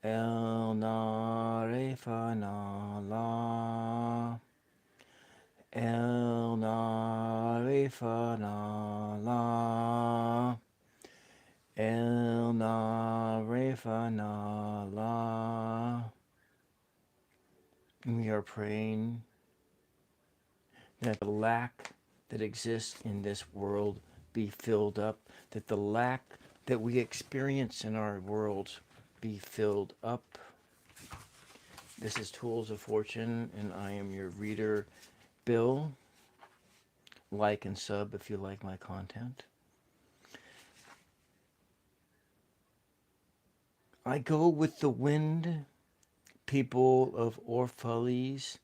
El na re fa na la. El na re fa na la. El na re fa na la. We are praying that the lack that exists in this world be filled up, that the lack that we experience in our worlds be filled up. This is Tools of Fortune, and I am your reader, Bill. Like and sub if you like my content. I go with the wind, people of Orphalese,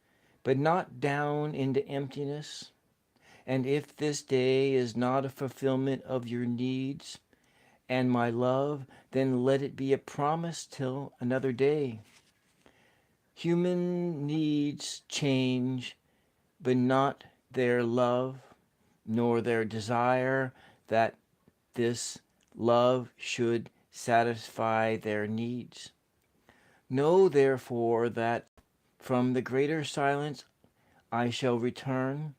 but not down into emptiness. And if this day is not a fulfillment of your needs and my love, then let it be a promise till another day. Human needs change, but not their love, nor their desire that this love should satisfy their needs. Know therefore that from the greater silence I shall return.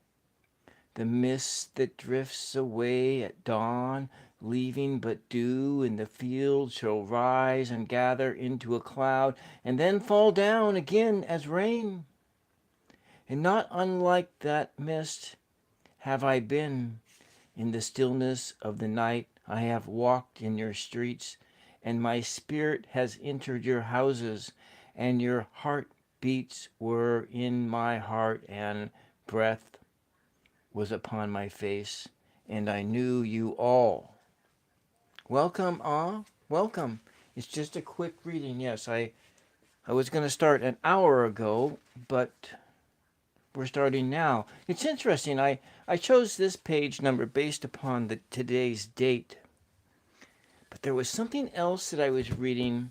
The mist that drifts away at dawn, leaving but dew in the field, shall rise and gather into a cloud, and then fall down again as rain. And not unlike that mist have I been. In the stillness of the night I have walked in your streets, and my spirit has entered your houses, and your heartbeats were in my heart, and breath was upon my face, and I knew you all. Welcome, welcome. It's just a quick reading. Yes, I was going to start an hour ago, but we're starting now. It's interesting. I chose this page number based upon today's date, but there was something else that I was reading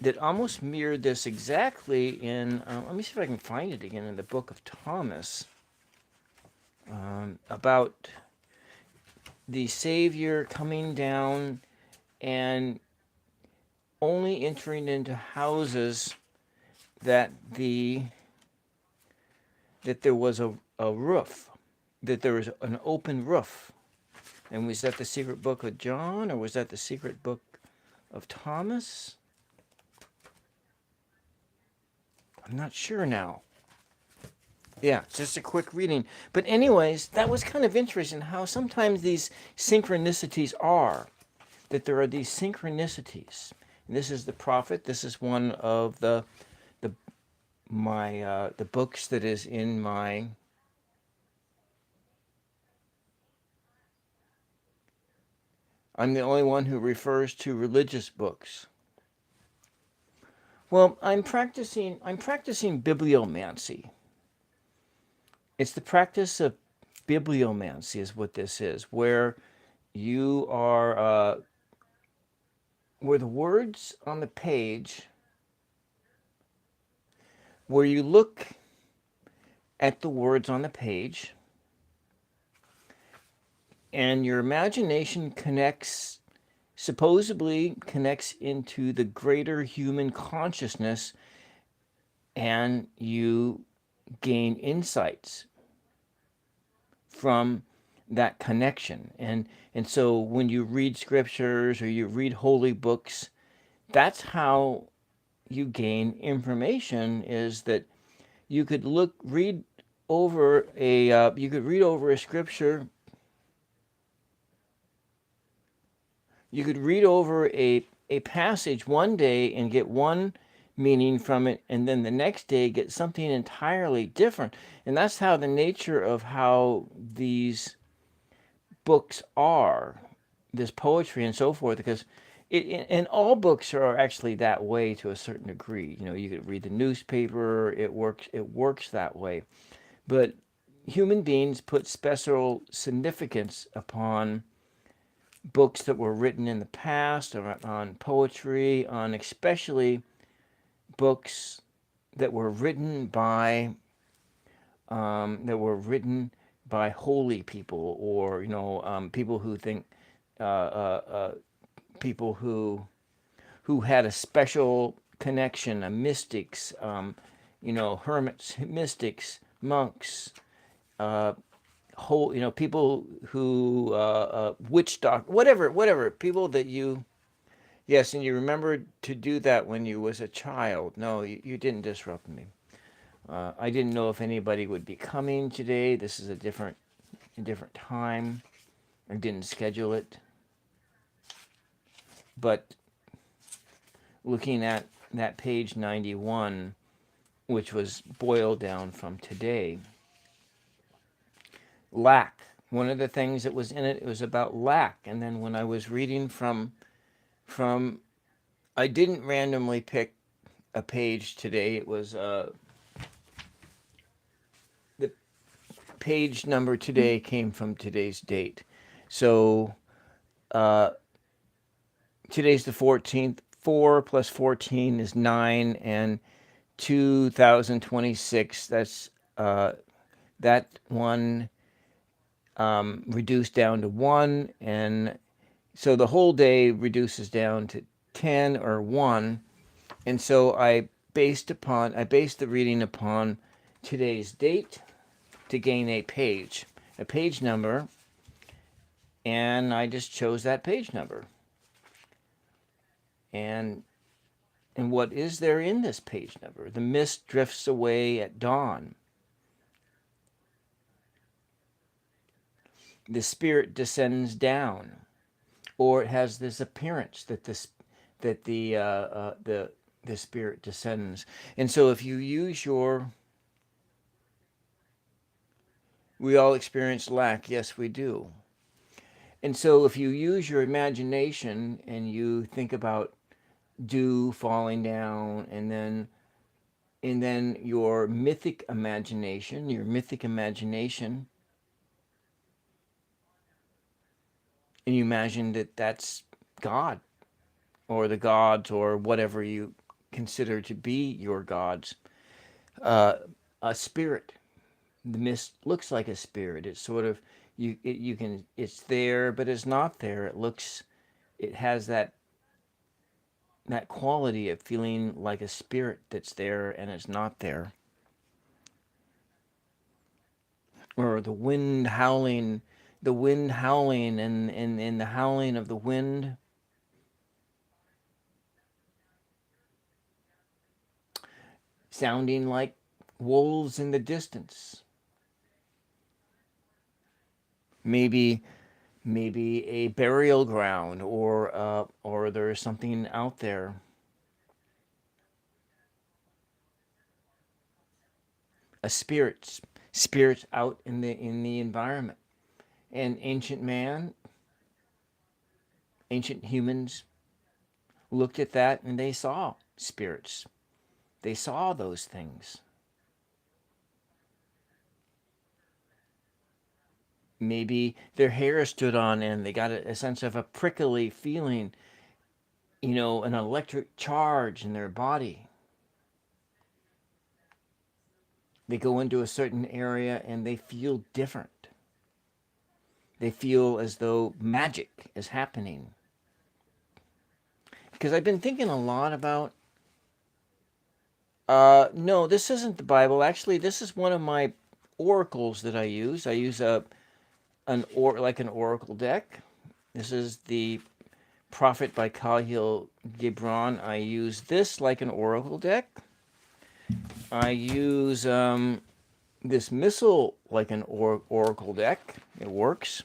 that almost mirrored this exactly in, let me see if I can find it again in the book of Thomas, about the Savior coming down and only entering into houses that there was a roof, that there was an open roof. And was that the secret book of John, or was that the secret book of Thomas? I'm not sure now. Yeah, it's just a quick reading. But anyways, that was kind of interesting how sometimes these synchronicities are, that there are these synchronicities. And this is the prophet. This is one of the books that is in my I'm the only one who refers to religious books. Well, I'm practicing bibliomancy. It's the practice of bibliomancy is what this is, where you are where the words on the page, where you look at the words on the page and your imagination supposedly connects into the greater human consciousness, and you gain insights from that connection. And so when you read scriptures or you read holy books, that's how you gain information, is that you could read over a scripture. You could read over a passage one day and get one meaning from it, and then the next day get something entirely different. And that's how the nature of how these books are, this poetry and so forth, because and all books are actually that way to a certain degree. You know, you could read the newspaper, it works that way. But human beings put special significance upon books that were written in the past, or on poetry, on especially books that were written by holy people, or people who think uh, uh, uh, people who had a special connection, mystics, hermits, mystics, monks, people who, witch doctor, whatever, people that you, yes, and you remembered to do that when you was a child. No, you didn't disrupt me. I didn't know if anybody would be coming today. This is a different time. I didn't schedule it. But looking at that page 91, which was boiled down from today, lack. One of the things that was in it, it was about lack. And then when I was reading from I didn't randomly pick a page today. It was the page number today came from today's date. So today's the 14th. 4 plus 14 is 9, and 2026. That's that one reduced down to 1, and so the whole day reduces down to 10 or 1. And so I based the reading upon today's date to gain a page number, and I just chose that page number. And what is there in this page number? The mist drifts away at dawn. The spirit descends down, or it has this appearance that the spirit descends. And so if you use we all experience lack. Yes, we do. And so if you use your imagination and you think about dew falling down, and then your mythic imagination, and you imagine that that's God, or the gods, or whatever you consider to be your gods, a spirit. The mist looks like a spirit. It's sort of, it's there, but it's not there. It has that quality of feeling like a spirit that's there and it's not there. Or the wind howling, and the howling of the wind sounding like wolves in the distance. Maybe a burial ground, or there's something out there. A spirits out in the environment. And ancient humans looked at that and they saw spirits. They saw those things. Maybe their hair stood on end. They got a sense of a prickly feeling, an electric charge in their body. They go into a certain area and they feel different. They feel as though magic is happening. Because I've been thinking a lot about, no, this isn't the Bible. Actually, this is one of my oracles that I use. I use an oracle deck. This is the Prophet by Khalil Gibran. I use this like an oracle deck. I use this missile like an oracle deck. It works.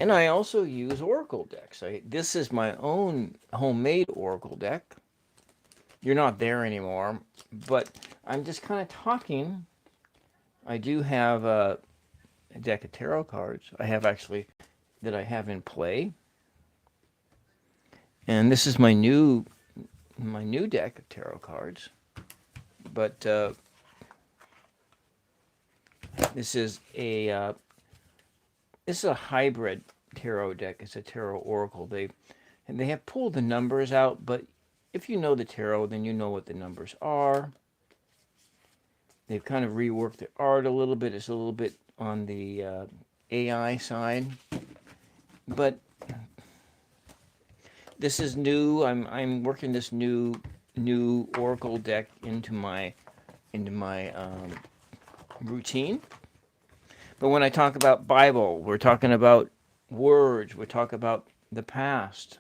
And I also use oracle decks. This is my own homemade oracle deck. You're not there anymore, but I'm just kind of talking. I do have a deck of tarot cards. I have in play. And this is my new deck of tarot cards. But this is a hybrid tarot deck. It's a tarot oracle. They have pulled the numbers out, but if you know the tarot, then you know what the numbers are. They've kind of reworked the art a little bit. It's a little bit on the AI side, but this is new. I'm working this new new oracle deck into my routine. But when I talk about Bible, we're talking about words. We're talking about the past.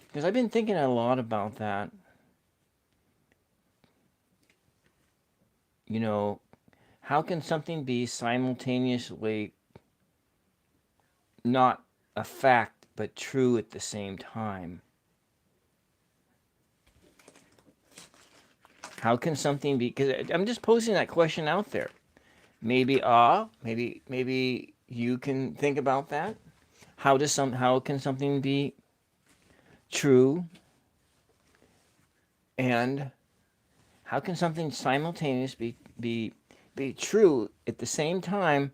Because I've been thinking a lot about that. You know, how can something be simultaneously not a fact but true at the same time? How can something be? Because I'm just posing that question out there. Maybe you can think about that. How can something be true, and how can something simultaneously be true at the same time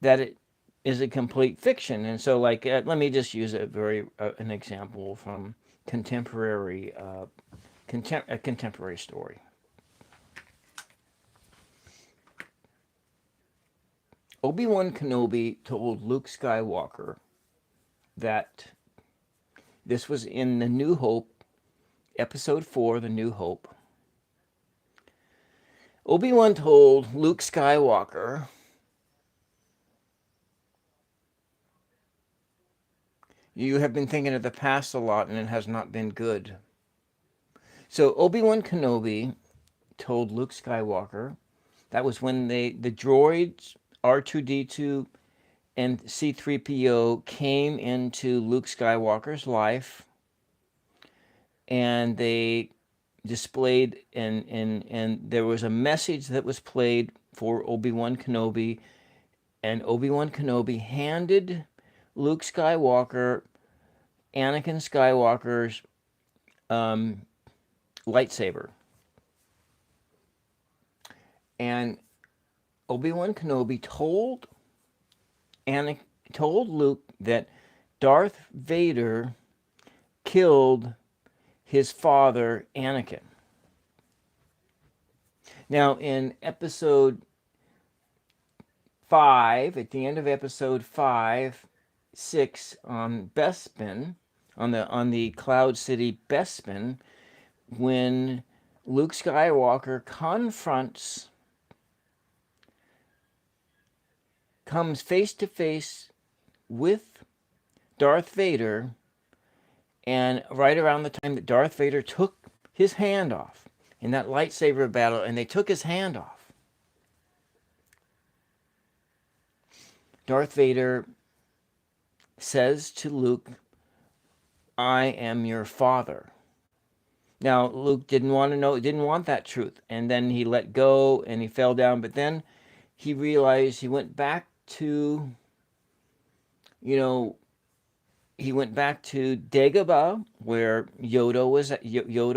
that it is a complete fiction? And so, like, let me just use an example from contemporary a contemporary story. Obi-Wan Kenobi told Luke Skywalker that this was in The New Hope, Episode 4, The New Hope. Obi-Wan told Luke Skywalker, you have been thinking of the past a lot and it has not been good. So Obi-Wan Kenobi told Luke Skywalker, that was when the droids R2-D2 and C-3PO came into Luke Skywalker's life, and they displayed and there was a message that was played for Obi-Wan Kenobi, and Obi-Wan Kenobi handed Luke Skywalker Anakin Skywalker's lightsaber. And Obi-Wan Kenobi told Luke that Darth Vader killed his father, Anakin. Now, in episode 5, at the end of episode 5, 6 on Bespin, on the Cloud City Bespin, when Luke Skywalker comes face to face with Darth Vader, and right around the time that Darth Vader took his hand off in that lightsaber battle, and they took his hand off, Darth Vader says to Luke, I am your father. Now, Luke didn't want that truth, and then he let go and he fell down, but then he realized he went back to Dagobah, where Yoda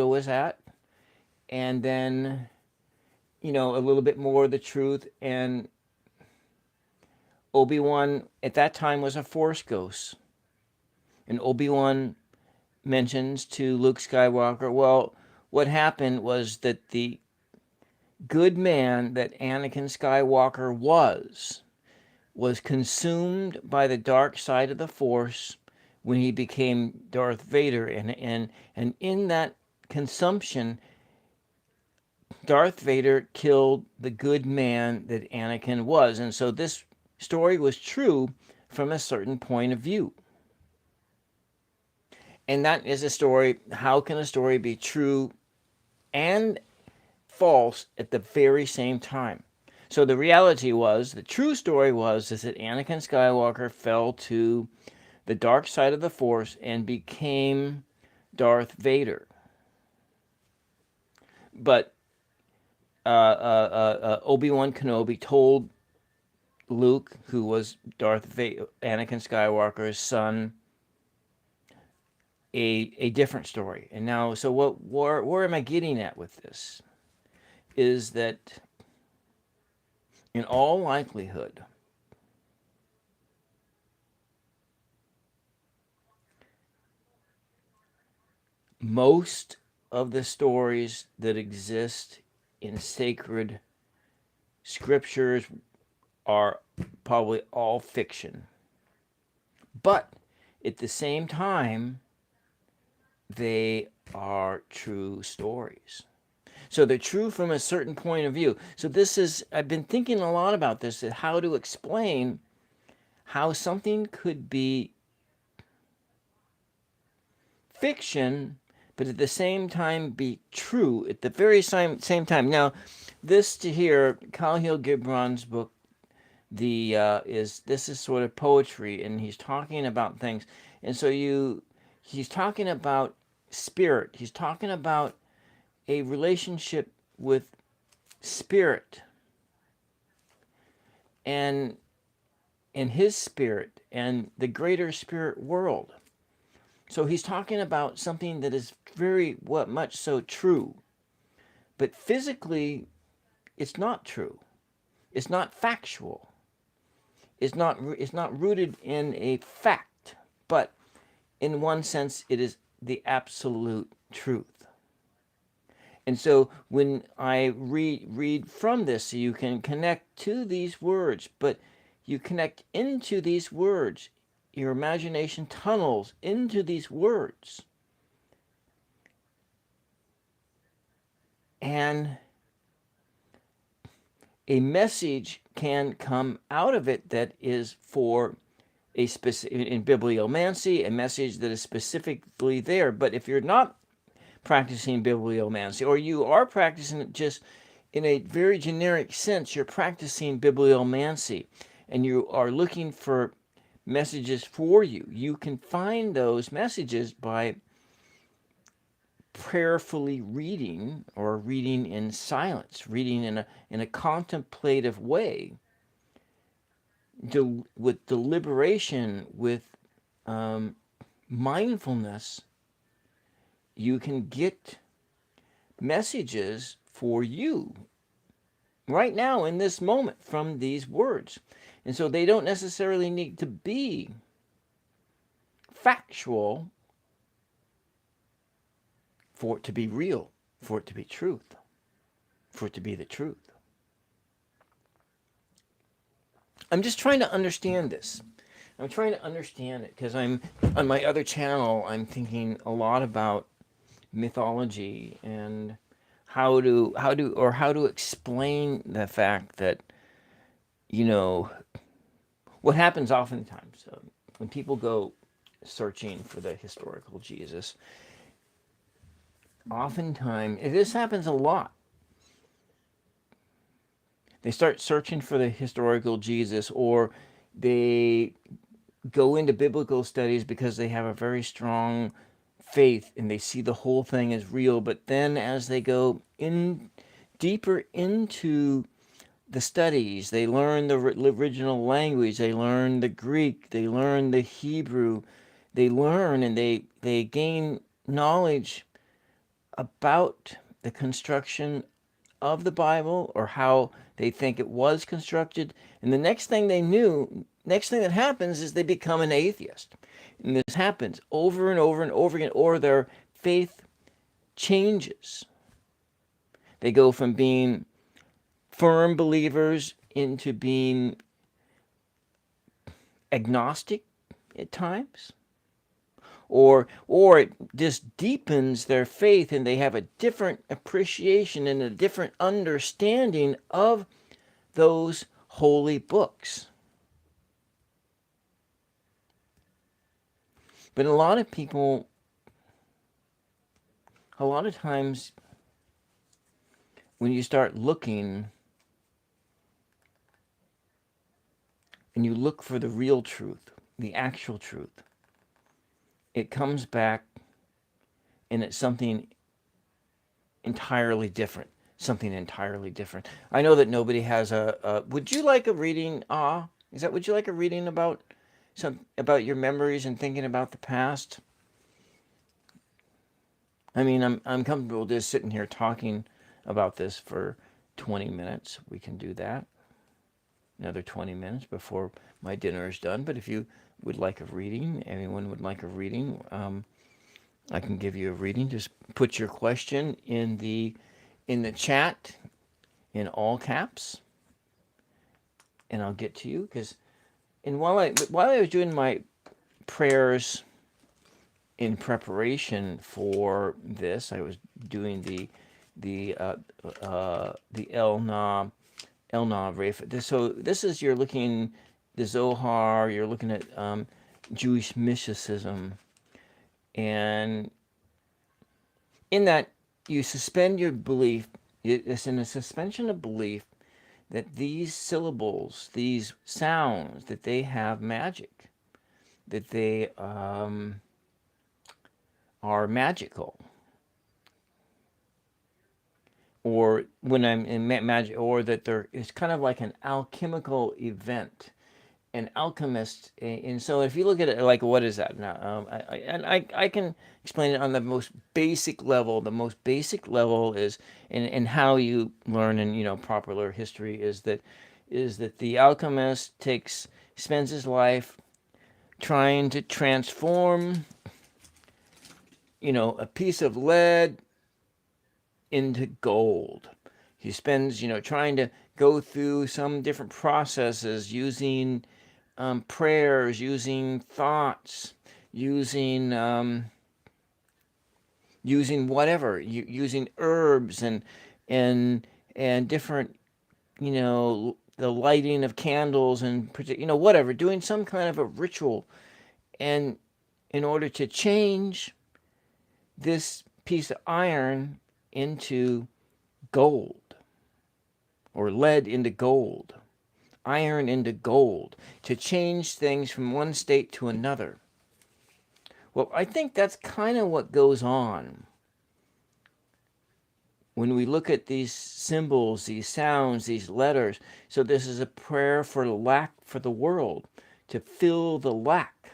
was at, and then, a little bit more of the truth. And Obi-Wan at that time was a Force ghost, and Obi-Wan mentions to Luke Skywalker, well, what happened was that the good man that Anakin Skywalker was consumed by the dark side of the Force when he became Darth Vader, and in that consumption, Darth Vader killed the good man that Anakin was. And so this story was true from a certain point of view. And that is a story. How can a story be true and false at the very same time? So the true story was is that Anakin Skywalker fell to the dark side of the Force and became Darth Vader. But Obi-Wan Kenobi told Luke, who was Anakin Skywalker's son, a different story. And now, so where am I getting at with this? Is that in all likelihood, most of the stories that exist in sacred scriptures are probably all fiction. But at the same time, they are true stories. So they're true from a certain point of view. So this is, I've been thinking a lot about this, how to explain how something could be fiction, but at the same time be true at the very same time. Now, this to here, Khalil Gibran's book, this is sort of poetry, and he's talking about things, and so he's talking about spirit. He's talking about a relationship with spirit, and in his spirit and the greater spirit world. So he's talking about something that is very much so true, but physically it's not true. It's not factual. It's not rooted in a fact, but in one sense it is the absolute truth. And so when I read from this, so you can connect to these words, but you connect into these words. Your imagination tunnels into these words. And a message can come out of it that is for a specific, in bibliomancy, a message that is specifically there. But if you're not practicing bibliomancy, or you are practicing it just in a very generic sense, you're practicing bibliomancy, and you are looking for messages for you. You can find those messages by prayerfully reading, or reading in silence, reading in a contemplative way, with deliberation, with mindfulness. You can get messages for you right now in this moment from these words. And so they don't necessarily need to be factual for it to be real, for it to be truth, for it to be the truth. I'm just trying to understand this. I'm trying to understand it because I'm on my other channel. I'm thinking a lot about mythology and how to explain the fact that, what happens oftentimes when people go searching for the historical Jesus. Oftentimes, this happens a lot. They start searching for the historical Jesus, or they go into biblical studies because they have a very strong faith and they see the whole thing as real. But then as they go in deeper into the studies, they learn the original language, they learn the Greek, they learn the Hebrew, they learn and they gain knowledge about the construction of the Bible, or how they think it was constructed. And the next thing that happens is they become an atheist. And this happens over and over and over again, or their faith changes. They go from being firm believers into being agnostic at times. Or it just deepens their faith, and they have a different appreciation and a different understanding of those holy books. But a lot of people, a lot of times, when you start looking and you look for the real truth, the actual truth, it comes back and it's something entirely different. Something entirely different. I know that nobody has would you like a reading? Would you like a reading about about your memories and thinking about the past? I mean, I'm comfortable just sitting here talking about this for 20 minutes. We can do that. Another 20 minutes before my dinner is done. But if you would like a reading, anyone would like a reading, I can give you a reading. Just put your question in the chat in all caps, and I'll get to you. Because while I was doing my prayers in preparation for this, I was doing the El Nav. So this is, you're looking the Zohar. You're looking at Jewish mysticism, and in that you suspend your belief. It's in a suspension of belief that these syllables, these sounds, that they have magic, that they are magical, or when I'm in magic, or that it's kind of like an alchemical event, an alchemist. And so if you look at it like, what is that now? I can explain it on the most basic level. The most basic level is, and how you learn in, popular history, is that the alchemist spends his life trying to transform, a piece of lead into gold. He spends, trying to go through some different processes, using prayers, using thoughts, using whatever, using herbs and different, the lighting of candles, and whatever, doing some kind of a ritual, and in order to change this piece of iron into gold, or lead into gold, iron into gold, to change things from one state to another. Well, I think that's kind of what goes on when we look at these symbols, these sounds, these letters. So this is a prayer for lack for the world, to fill the lack.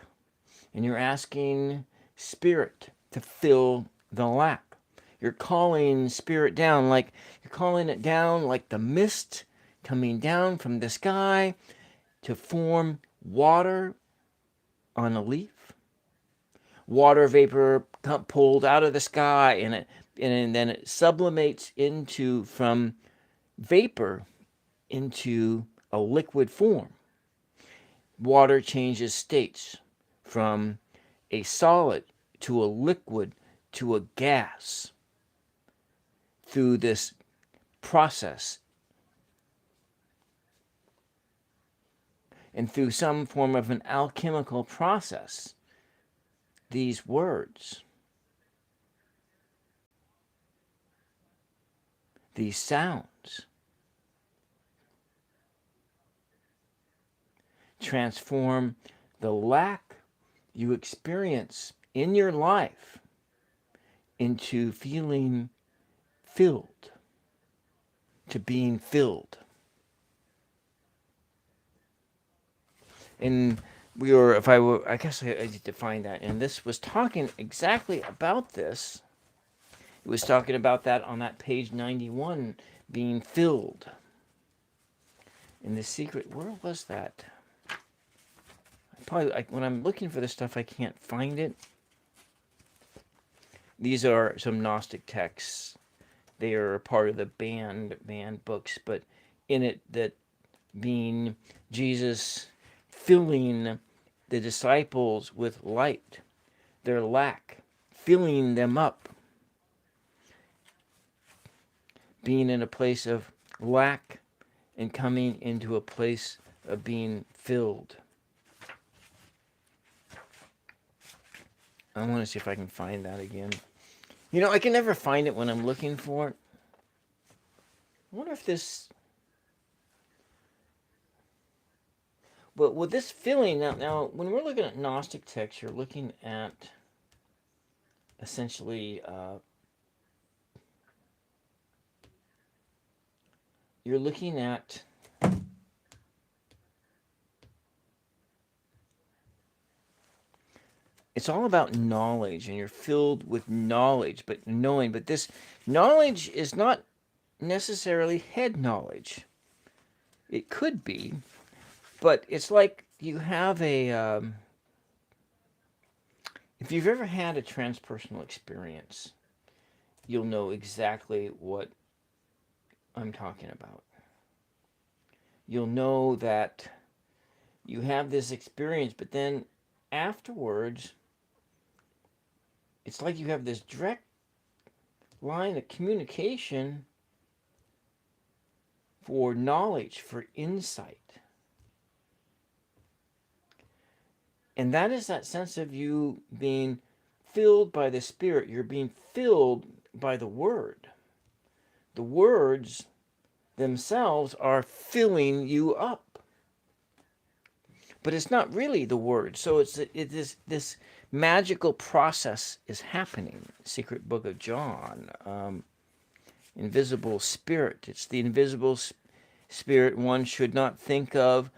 And you're asking Spirit to fill the lack. You're calling Spirit down, like you're calling it down like the mist coming down from the sky to form water on a leaf. Water vapor pulled out of the sky, and then it sublimates from vapor into a liquid form. Water changes states from a solid to a liquid to a gas through this process, and through some form of an alchemical process. These words, these sounds, transform the lack you experience in your life into feeling filled, to being filled. And I guess I need to find that. And this was talking exactly about this. It was talking about that on that page 91, being filled. In the secret, where was that? When I'm looking for this stuff, I can't find it. These are some Gnostic texts. They are part of the banned books, but in it, that being Jesus filling the disciples with light, their lack, filling them up, being in a place of lack and coming into a place of being filled. I want to see if I can find that again. I can never find it when I'm looking for it. I wonder if this... But with this feeling, now when we're looking at Gnostic texts, you're looking at essentially... you're looking at... It's all about knowledge, and you're filled with knowledge, but this knowledge is not necessarily head knowledge. It could be, but it's like you have if you've ever had a transpersonal experience, you'll know exactly what I'm talking about. You'll know that you have this experience, but then afterwards, it's like you have this direct line of communication for knowledge, for insight. And that is that sense of you being filled by the Spirit. You're being filled by the Word. The words themselves are filling you up. But it's not really the Word. So it is this magical process is happening. Secret Book of John. Invisible Spirit. It's the invisible Spirit one should not think of.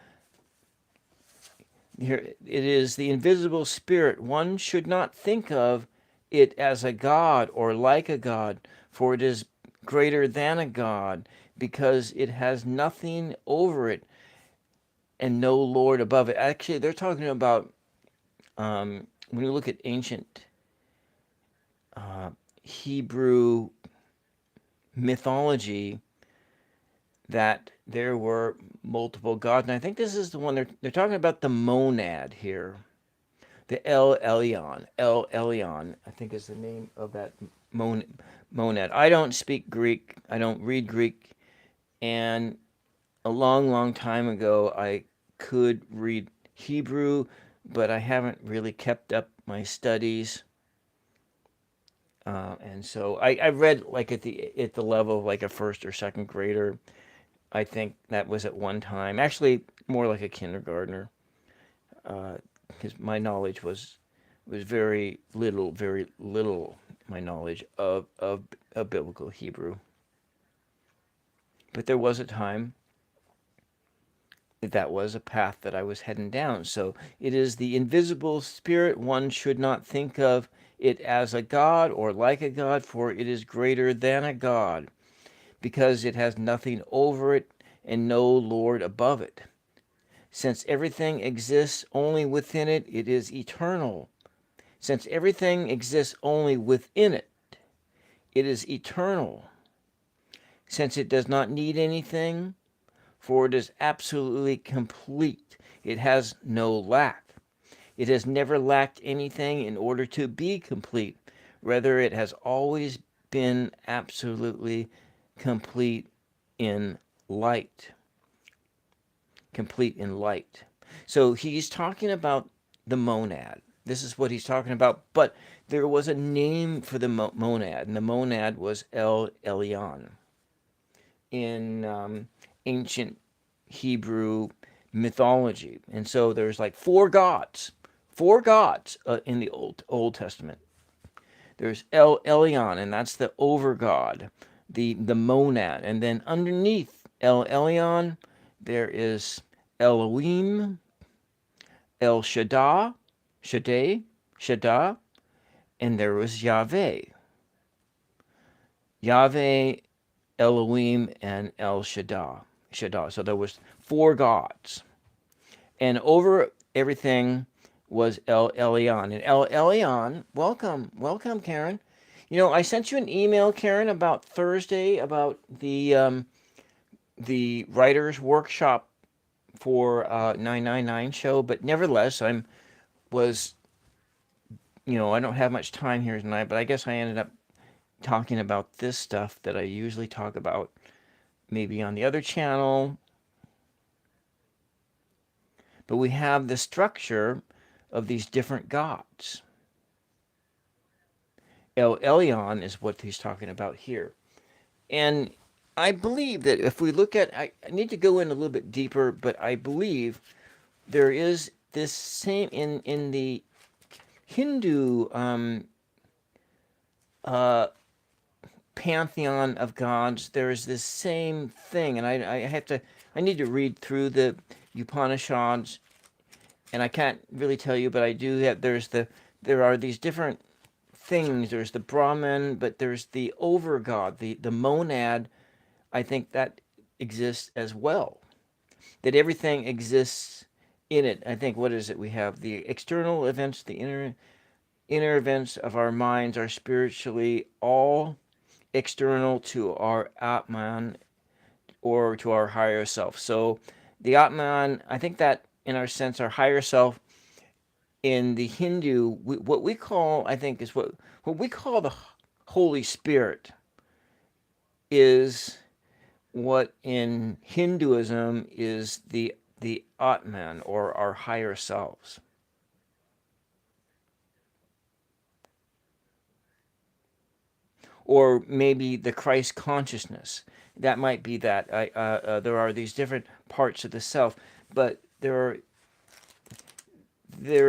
Here it is the invisible Spirit. One should not think of it as a God or like a God, for it is greater than a God, because it has nothing over it and no Lord above it. Actually, they're talking about when you look at ancient Hebrew mythology, that there were multiple gods. And I think this is the one they're talking about, the monad here. The El Elyon. El Elyon, I think, is the name of that monad. I don't speak Greek. I don't read Greek. And a long, long time ago, I could read Hebrew, but I haven't really kept up my studies. And so I read like at the level of like a first or second grader. I think that was at one time. Actually, more like a kindergartner, because my knowledge was very little. My knowledge of biblical Hebrew, but there was a time that was a path that I was heading down. So it is the invisible Spirit. One should not think of it as a God or like a God, for it is greater than a God, because it has nothing over it and no Lord above it. Since everything exists only within it, it is eternal. Since everything exists only within it, it is eternal. Since it does not need anything, for it is absolutely complete. It has no lack. It has never lacked anything in order to be complete. Rather, it has always been absolutely complete in light. Complete in light. So he's talking about the monad. This is what he's talking about. But there was a name for the monad, and the monad was El Elyon in ancient Hebrew mythology. And so there's like four gods in the Old Testament. There's El Elyon, and that's the over god, the monad. And then underneath El Elyon, there is Elohim, El Shaddai, and there was Yahweh. Yahweh, Elohim, and El Shaddai. So there was four gods. And over everything was El Elyon. And El Elyon, welcome, Karen. You know, I sent you an email, Karen, about Thursday about the writers' workshop for 999 show, but nevertheless, I don't have much time here tonight, but I guess I ended up talking about this stuff that I usually talk about maybe on the other channel. But we have the structure of these different gods. El Elyon is what he's talking about here. And I believe that if we look at, I need to go in a little bit deeper, but I believe there is this same in the Hindu pantheon of gods. There is this same thing, and I need to read through the Upanishads, and I can't really tell you, but I do have. There are these different things. There's the Brahman, but there's the over god, the monad. I think that exists as well. That everything exists in it. I think, what is it? We have the external events, the inner events of our minds are spiritually all external to our Atman, or to our higher self. So the Atman, I think that in our sense, our higher self in the Hindu, what we call, I think, is what we call the Holy Spirit is what in Hinduism is the Atman, or our higher selves. Or maybe the Christ consciousness. That might be that. There are these different parts of the self, but there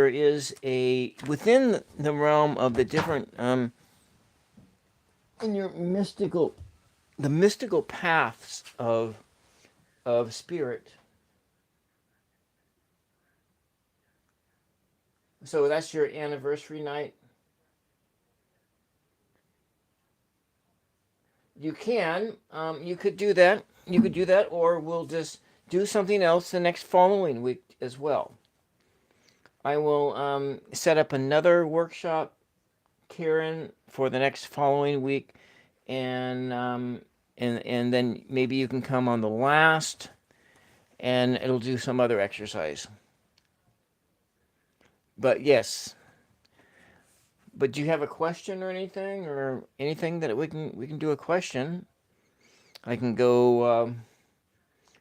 is a within the realm of the different in your mystical paths of spirit. So that's your anniversary night. You could do that. You could do that, or we'll just do something else the next following week as well. I will set up another workshop, Karen, for the next following week, and and then maybe you can come on the last, and it'll do some other exercise. But yes. But do you have a question or anything that we can do a question? I can go,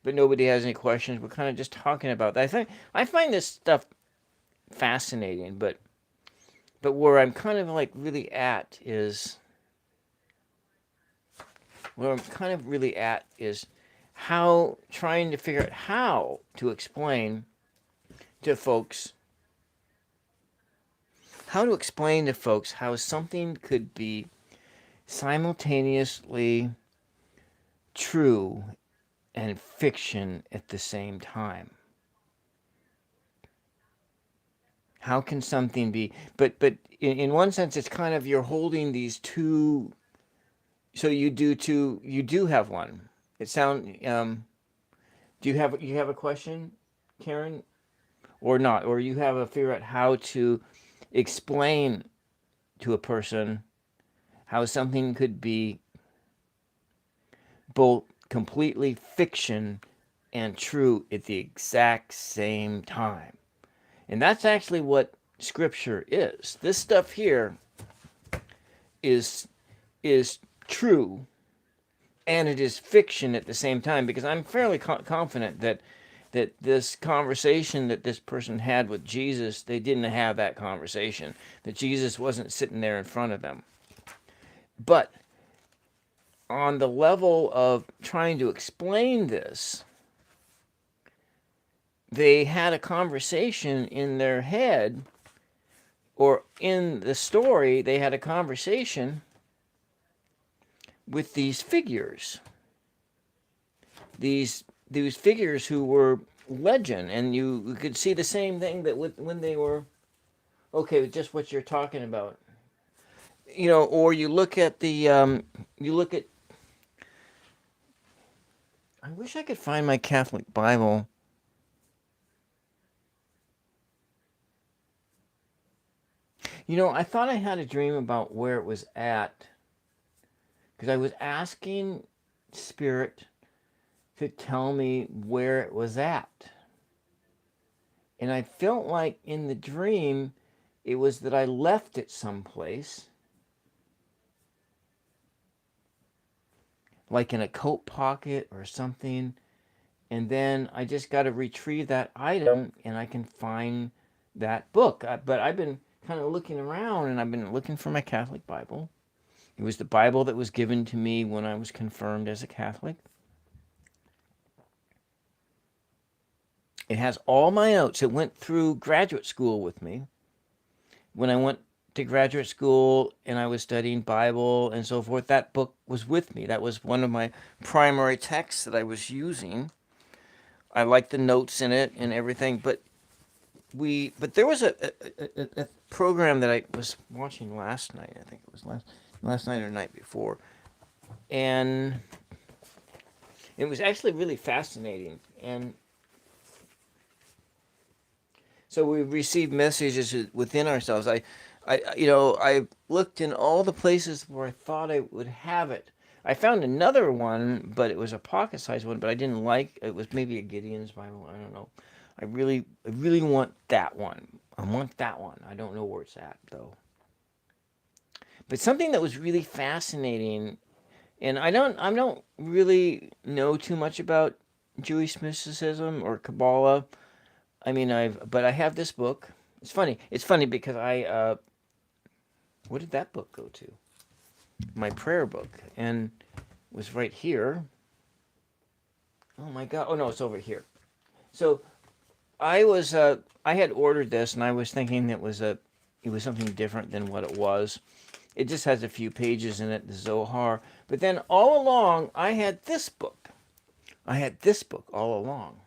but nobody has any questions. We're kind of just talking about that. I find this stuff fascinating, but where I'm kind of like really at is where I'm kind of really at is how trying to figure out how to explain to folks how something could be simultaneously true and fiction at the same time. How can something be? But in one sense, it's kind of you're holding these two. So you do have one. It sound. Do you have a question, Karen, or not, or you have a figure out how to explain to a person how something could be both completely fiction and true at the exact same time. And that's actually what scripture is. This stuff here is is true and it is fiction at the same time, because I'm fairly confident that this conversation that this person had with Jesus, they didn't have that conversation. That Jesus wasn't sitting there in front of them. But on the level of trying to explain this, they had a conversation in their head, or in the story, they had a conversation with these figures. These figures who were legend, and you could see the same thing that when they were okay, just what you're talking about. Or you look at you look at. I wish I could find my Catholic Bible. I thought I had a dream about where it was at, because I was asking Spirit to tell me where it was at. And I felt like in the dream, it was that I left it someplace, like in a coat pocket or something. And then I just got to retrieve that item and I can find that book. But I've been kind of looking around, and I've been looking for my Catholic Bible. It was the Bible that was given to me when I was confirmed as a Catholic. It has all my notes. It went through graduate school with me. When I went to graduate school and I was studying Bible and so forth, that book was with me. That was one of my primary texts that I was using. I liked the notes in it and everything, but there was a program that I was watching last night. I think it was last night or night before, and it was actually really fascinating. And so we received messages within ourselves. I looked in all the places where I thought I would have it. I found another one, but it was a pocket-sized one. But I didn't like it. Was maybe a Gideon's Bible. I don't know. I really want that one. I want that one. I don't know where it's at though. But something that was really fascinating, and I don't really know too much about Jewish mysticism or Kabbalah. I mean, but I have this book. It's funny. It's funny because what did that book go to? My prayer book, and it was right here. Oh my God! Oh no, it's over here. So I had ordered this, and I was thinking it was something different than what it was. It just has a few pages in it, the Zohar. But then all along, I had this book. I had this book all along.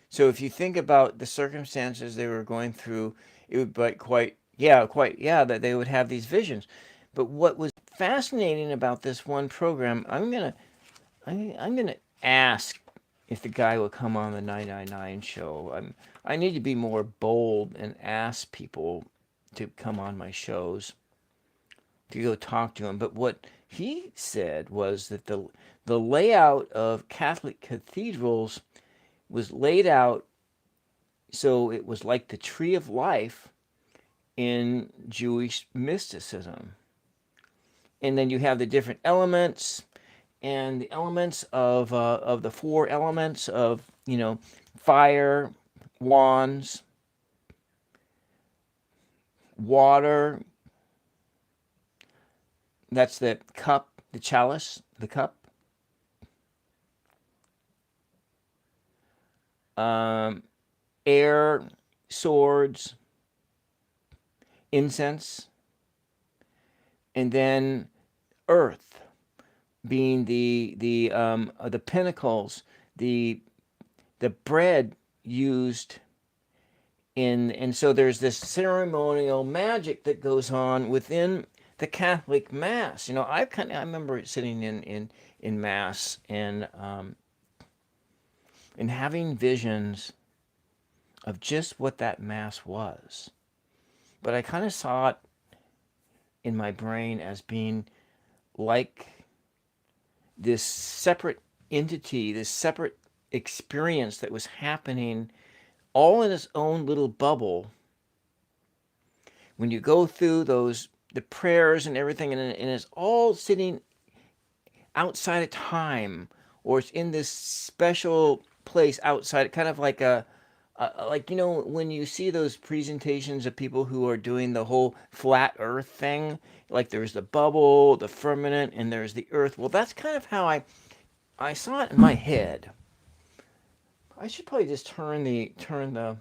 So if you think about the circumstances they were going through, it would be quite, that they would have these visions. But what was fascinating about this one program, I'm gonna ask if the guy will come on the 999 show. I need to be more bold and ask people to come on my shows to go talk to him. But what he said was that the layout of Catholic cathedrals was laid out so it was like the tree of life in Jewish mysticism. And then you have the different elements, and the elements of the four elements of fire, wands, water. That's the cup, the chalice, the cup. Um, Air, swords, incense, and then earth being the pinnacles, the the bread used in, and so there's this ceremonial magic that goes on within the Catholic Mass. I remember sitting in Mass and having visions of just what that Mass was. But I kind of saw it in my brain as being like this separate entity, this separate experience that was happening all in its own little bubble. When you go through the prayers and everything, and it's all sitting outside of time, or it's in this special place outside, kind of like like when you see those presentations of people who are doing the whole flat earth thing, like there's the bubble, the firmament, and there's the earth. Well, that's kind of how I saw it in my head. I should probably just turn the camera.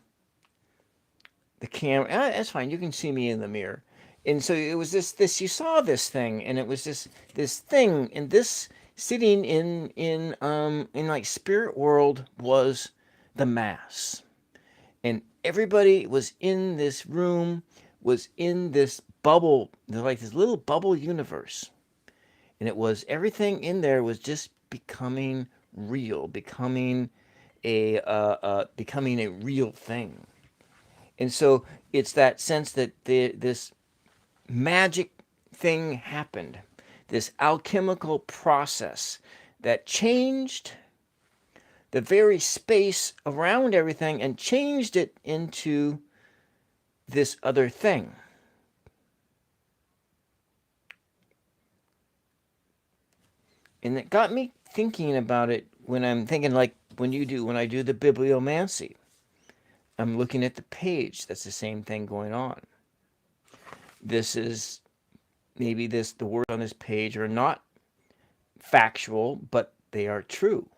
That's fine. You can see me in the mirror. And so it was this you saw this thing, and it was this thing, and this sitting in like spirit world was the Mass. And everybody was in this room, was in this bubble, like this little bubble universe. And it was everything in there was just becoming real, becoming a real thing. And so it's that sense that this magic thing happened, this alchemical process that changed the very space around everything and changed it into this other thing. And it got me thinking about it when I'm thinking, like when I do the bibliomancy. I'm looking at the page. That's the same thing going on. This is the words on this page are not factual, but they are true.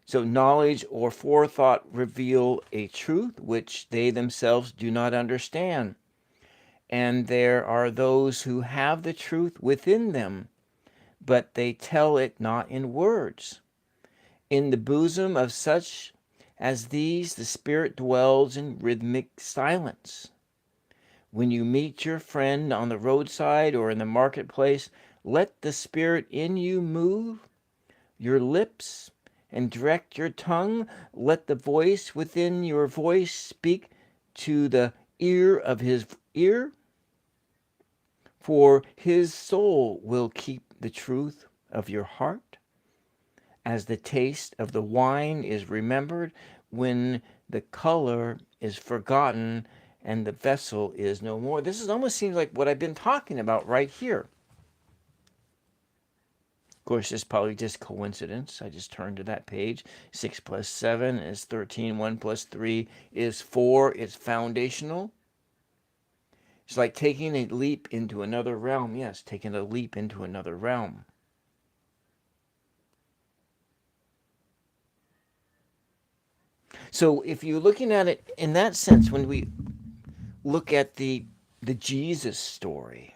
So knowledge or forethought reveal a truth which they themselves do not understand. And there are those who have the truth within them, but they tell it not in words. In the bosom of such as these, the Spirit dwells in rhythmic silence. When you meet your friend on the roadside or in the marketplace, let the Spirit in you move your lips and direct your tongue. Let the voice within your voice speak to the ear of his ear, for his soul will keep the truth of your heart. as the taste of the wine is remembered when the color is forgotten and the vessel is no more. This is almost seems like what I've been talking about right here. Of course, it's probably just coincidence. I just turned to that page. 6 plus 7 is 13. 1 plus 3 is 4. It's foundational. It's like taking a leap into another realm. Yes, taking a leap into another realm. So if you're looking at it in that sense, when we look at the Jesus story,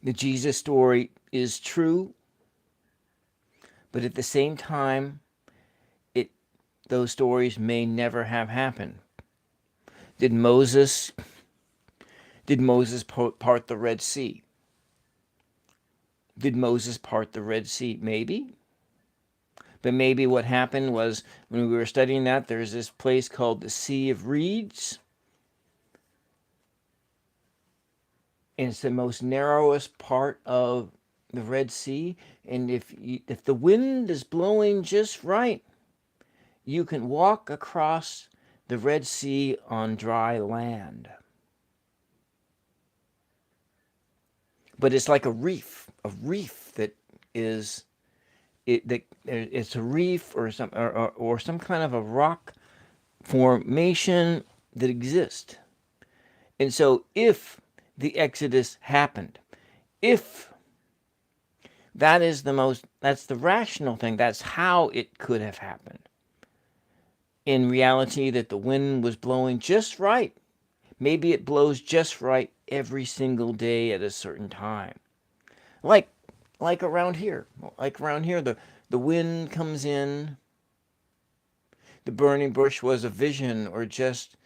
the Jesus story is true, but at the same time, it those stories may never have happened. Did Moses did Moses part the Red Sea? Did Moses part the Red Sea? Maybe. But maybe what happened was when we were studying that, there's this place called the Sea of Reeds. And it's the most narrowest part of the Red Sea. And if the wind is blowing just right, you can walk across the Red Sea on dry land. But it's like a reef that is it's a reef or some kind of a rock formation that exists. And so if the Exodus happened, if that's the rational thing, that's how it could have happened. In reality, that the wind was blowing just right. Maybe it blows just right every single day at a certain time. Like like around here. Like around here, the wind comes in. The burning bush was a vision or just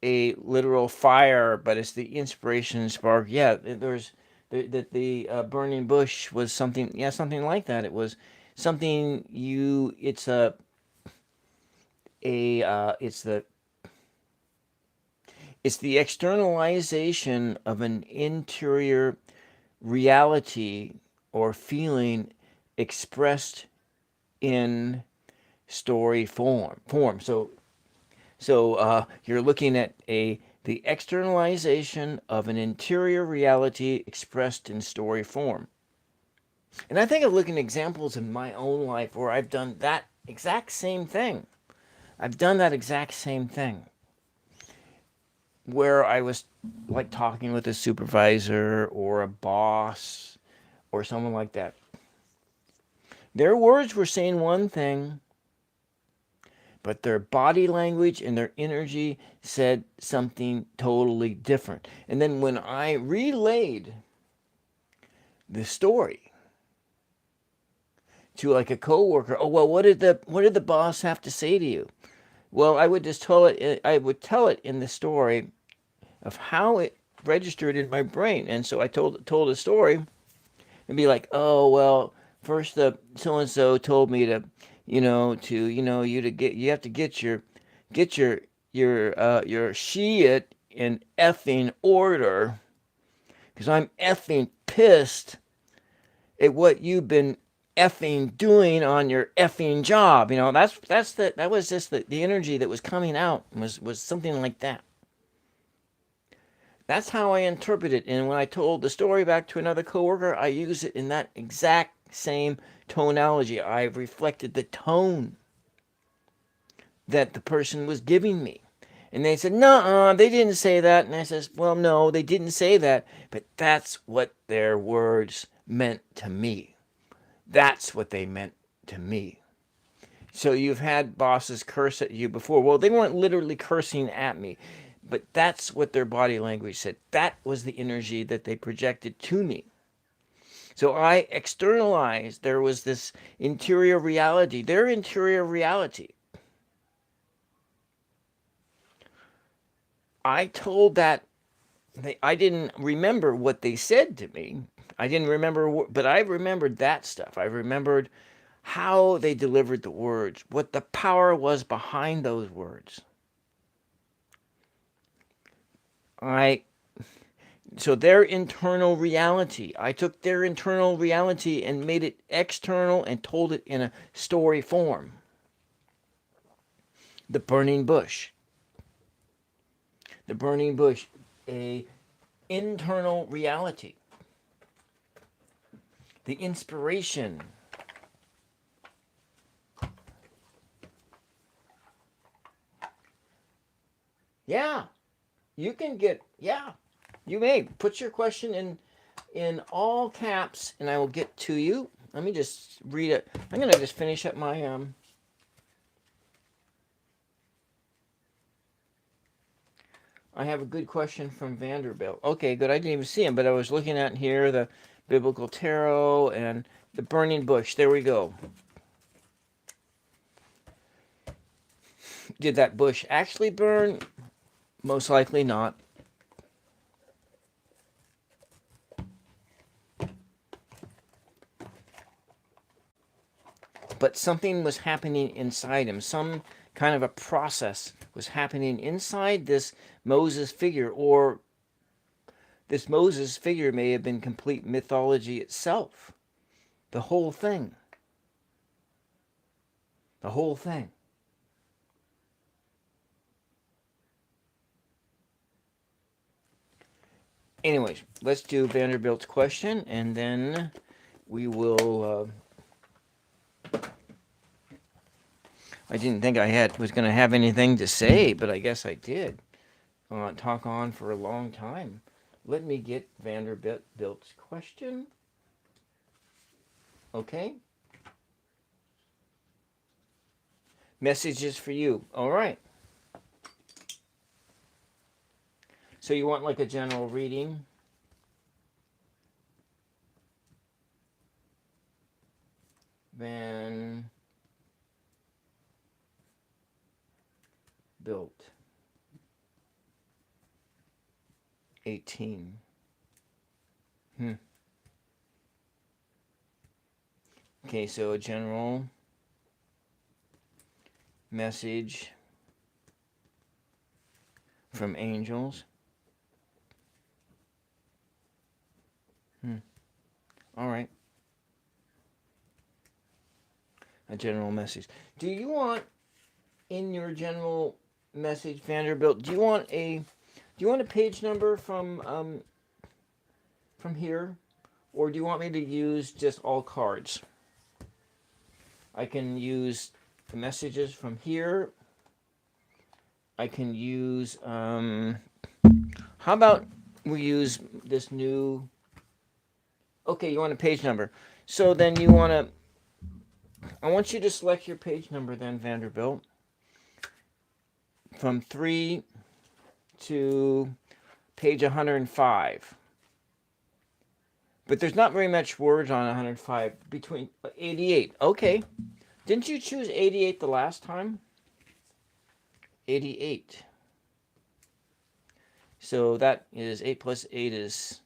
a literal fire, but it's the inspiration spark. Yeah, there's the burning bush was something. Yeah, something like that. It was something you. It's it's the externalization of an interior reality or feeling expressed in story form. So you're looking at the externalization of an interior reality expressed in story form. And I think of looking at examples in my own life where I've done that exact same thing. I've done that exact same thing. Where I was like talking with a supervisor or a boss or someone like that. Their words were saying one thing, but their body language and their energy said something totally different. And then when I relayed the story to like a coworker, oh well, what did the boss have to say to you? Well, I would just tell it. I would tell it in the story of how it registered in my brain, and so I told a story and be like, oh well, first the so and so told me to, you have to get your shit in effing order, because I'm effing pissed at what you've been effing doing on your effing job. That was just the energy that was coming out was something like that. That's how I interpret it. And when I told the story back to another coworker, I used it in that exact same tonality. I reflected the tone that the person was giving me. And they said, no, they didn't say that. And I says, well, no, they didn't say that. But that's what their words meant to me. That's what they meant to me. So you've had bosses curse at you before. Well, they weren't literally cursing at me, but that's what their body language said. That was the energy that they projected to me. So I externalized. There was this interior reality, their interior reality. I told that I didn't remember what they said to me. I didn't remember, but I remembered that stuff. I remembered how they delivered the words, what the power was behind those words. So their internal reality, I took their internal reality and made it external and told it in a story form. The burning bush. The burning bush, a internal reality. The inspiration. Yeah, you can get, yeah, you may. Put your question in all caps and I will get to you. Let me just read it. I'm going to just finish up my I have a good question from Vanderbilt. Okay, good. I didn't even see him, but I was looking at here the biblical tarot and the burning bush. There we go. Did that bush actually burn? Most likely not. But something was happening inside him. Some kind of a process was happening inside this Moses figure, or this Moses figure may have been complete mythology itself. The whole thing. The whole thing. Anyways, let's do Vanderbilt's question, and then we will. I didn't think I was going to have anything to say, but I guess I did. Talk on for a long time. Let me get Vanderbilt's question. Okay. Messages for you. All right. So you want like a general reading? Vanderbilt. 18. Okay, so a general message from angels. All right. A general message. Do you want in your general message, Vanderbilt? Do you want a page number from here, or do you want me to use just all cards? I can use the messages from here. I can use how about we use this new. Okay, you want a page number. So then you want to. I want you to select your page number then, Vanderbilt. From 3 to page 105. But there's not very much words on 105. Between 88. Okay. Didn't you choose 88 the last time? 88. So that is 8 plus 8 is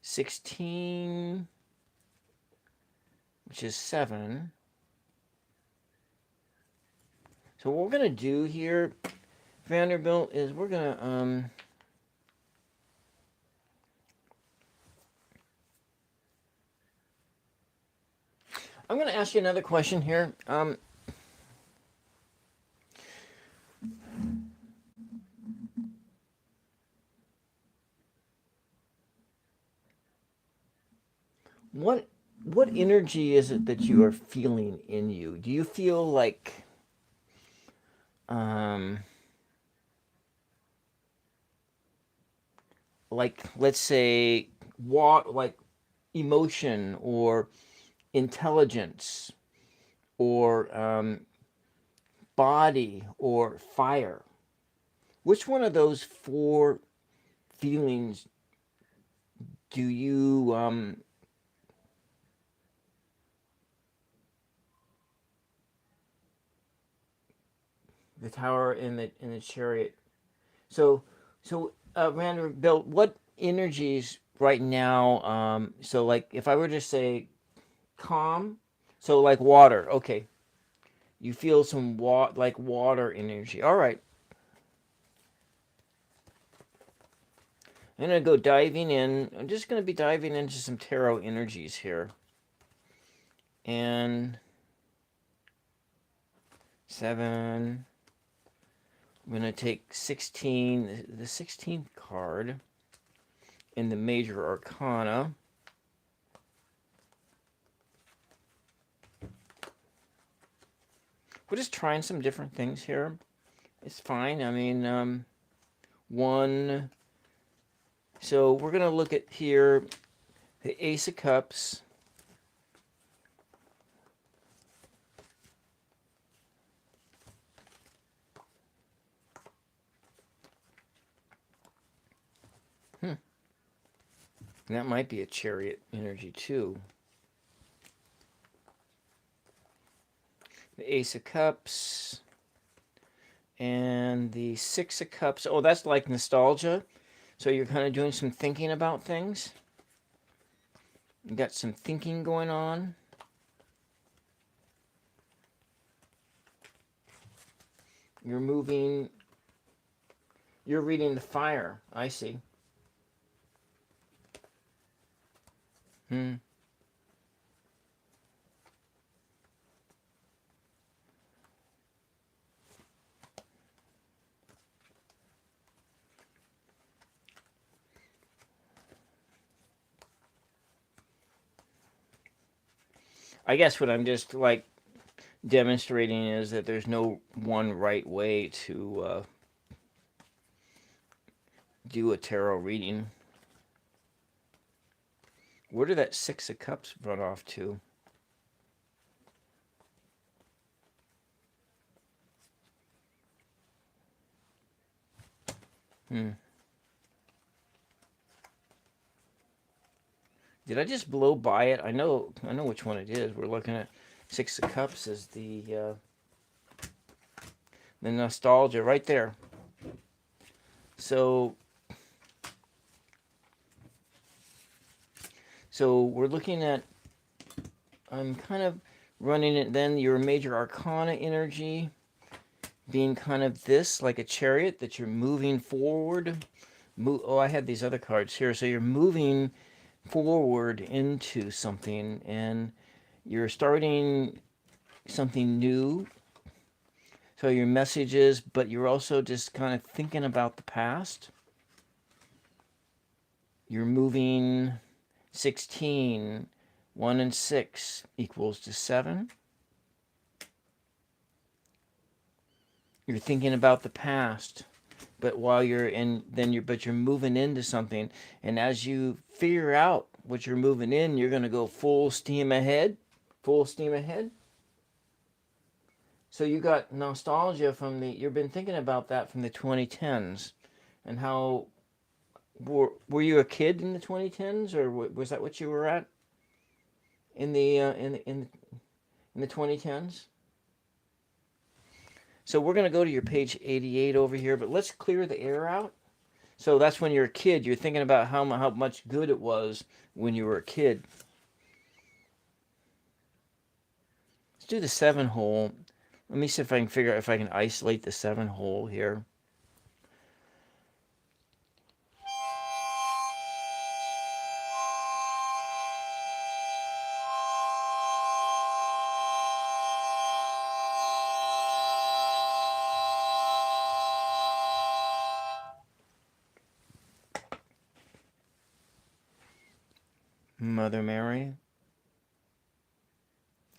16, which is 7. So what we're going to do here, Vanderbilt, is we're going to I'm going to ask you another question here. What energy is it that you are feeling in you? Do you feel like let's say like emotion or intelligence or body or fire? Which one of those four feelings do you the tower in the chariot? So Vanderbilt, what energies right now? So like if I were to say calm, so like water. Okay, you feel some like water energy. All right. I'm going to go diving in. I'm just going to be diving into some tarot energies here. And 7. I'm going to take 16, the 16th card in the Major Arcana. We're just trying some different things here. It's fine. I mean, 1. So we're going to look at here the Ace of Cups. That might be a Chariot energy too. The Ace of Cups and the Six of Cups. Oh, that's like nostalgia. So you're kind of doing some thinking about things. You got some thinking going on. You're moving. You're reading the fire. I see. I guess what I'm just like demonstrating is that there's no one right way to do a tarot reading. Where did that Six of Cups run off to? Did I just blow by it? I know which one it is. We're looking at Six of Cups as the nostalgia right there. So we're looking at, I'm kind of running it then, your Major Arcana energy being kind of this, like a chariot that you're moving forward. Oh, I had these other cards here. So you're moving forward into something and you're starting something new. So your message is, but you're also just kind of thinking about the past. You're moving 16. 1 and 6 equals to 7. You're thinking about the past, but while you're in, but you're moving into something. And as you figure out what you're moving in, you're going to go full steam ahead. Full steam ahead. So you got nostalgia from you've been thinking about that from the 2010s, and how were you a kid in the 2010s, or was that what you were at in the in the 2010s? So we're going to go to your page 88 over here, but let's clear the air out. So that's when you're a kid. You're thinking about how much good it was when you were a kid. Let's do the 7 hole. Let me see if I can figure out if I can isolate the 7 hole here. Mother Mary,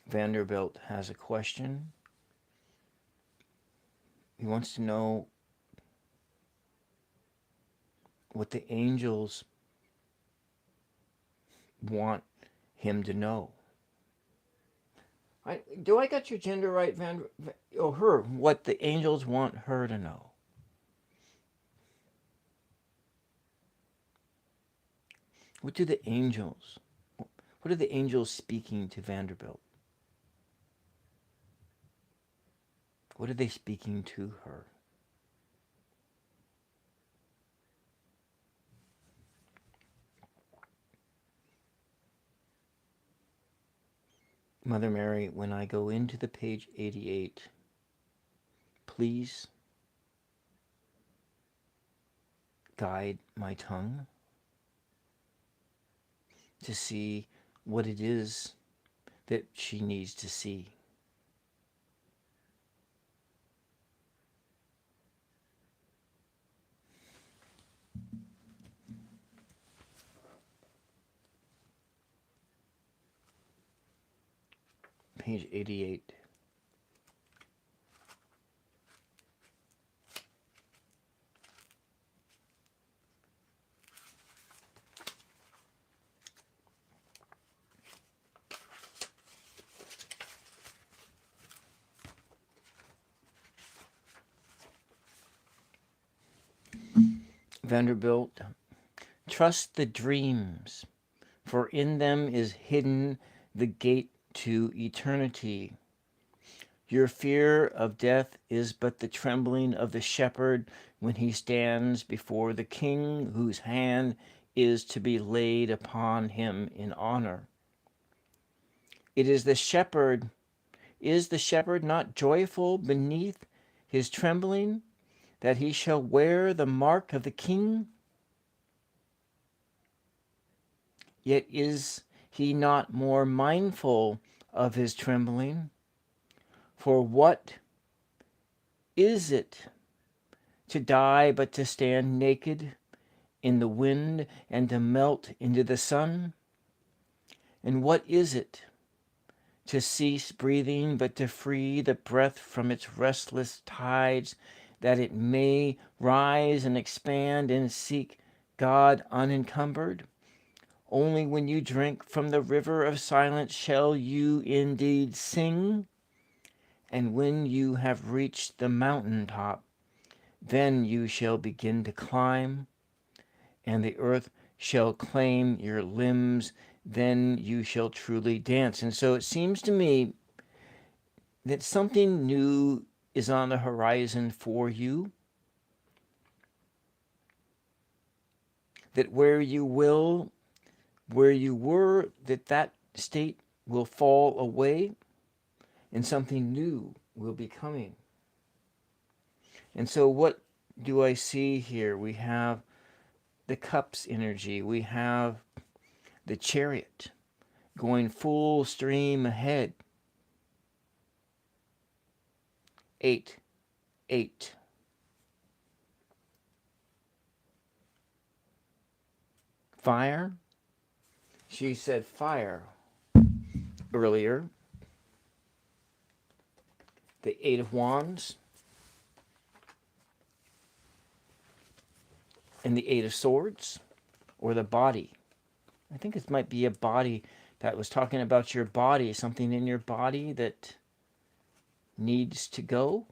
Vanderbilt has a question. He wants to know what the angels want him to know. Do I got your gender right, her? What the angels want her to know. What are the angels speaking to Vanderbilt? What are they speaking to her? Mother Mary, when I go into the page 88, please guide my tongue to see what it is that she needs to see. Page 88. Vanderbilt, trust the dreams, for in them is hidden the gate to eternity. Your fear of death is but the trembling of the shepherd when he stands before the king whose hand is to be laid upon him in honor. Is the shepherd not joyful beneath his trembling, that he shall wear the mark of the king? Yet is he not more mindful of his trembling? For what is it to die but to stand naked in the wind and to melt into the sun? And what is it to cease breathing but to free the breath from its restless tides, that it may rise and expand and seek God unencumbered? Only when you drink from the river of silence shall you indeed sing. And when you have reached the mountain top, then you shall begin to climb, and the earth shall claim your limbs, then you shall truly dance. And so it seems to me that something new is on the horizon for you, that where you were, that state will fall away, and something new will be coming. And so what do I see here? We have the cups energy. We have the chariot going full stream ahead. 8, 8. Fire. She said fire earlier. The 8 of Wands. And the 8 of Swords. Or the body. I think it might be a body that was talking about your body. Something in your body that needs to go.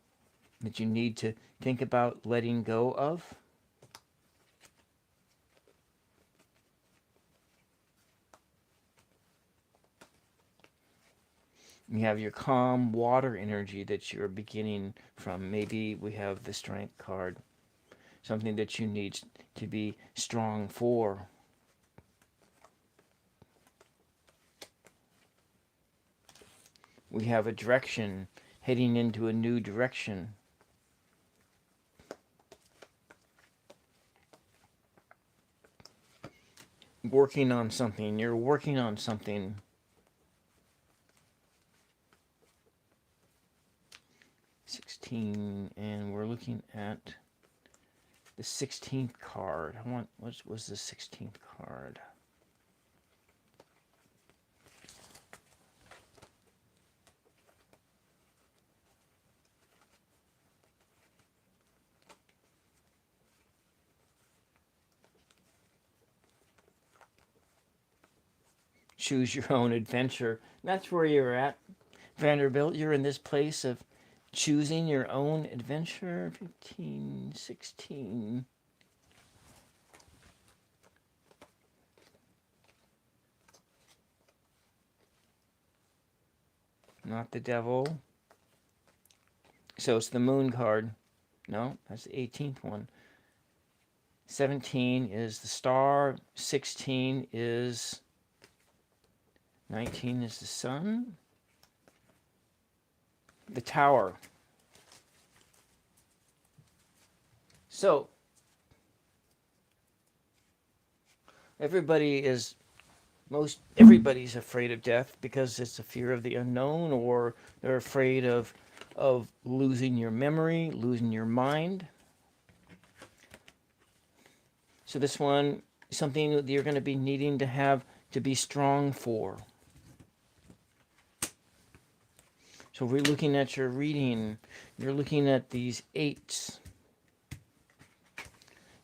That you need to think about letting go of. You have your calm water energy that you're beginning from. Maybe we have the Strength card. Something that you need to be strong for. We have a direction, heading into a new direction. Working on something. You're working on something. And we're looking at the 16th card. What was the 16th card? Choose your own adventure. That's where you're at, Vanderbilt. You're in this place of choosing your own adventure. 15, 16. Not the devil. So it's the moon card. No, that's the 18th one. 17 is the star. 16 is... 19 is the sun. The tower. So, Everybody is everybody's afraid of death because it's a fear of the unknown, or they're afraid of losing your memory, losing your mind. So this one is something that you're going to be needing to have to be strong for. So if we're looking at your reading, you're looking at these eights.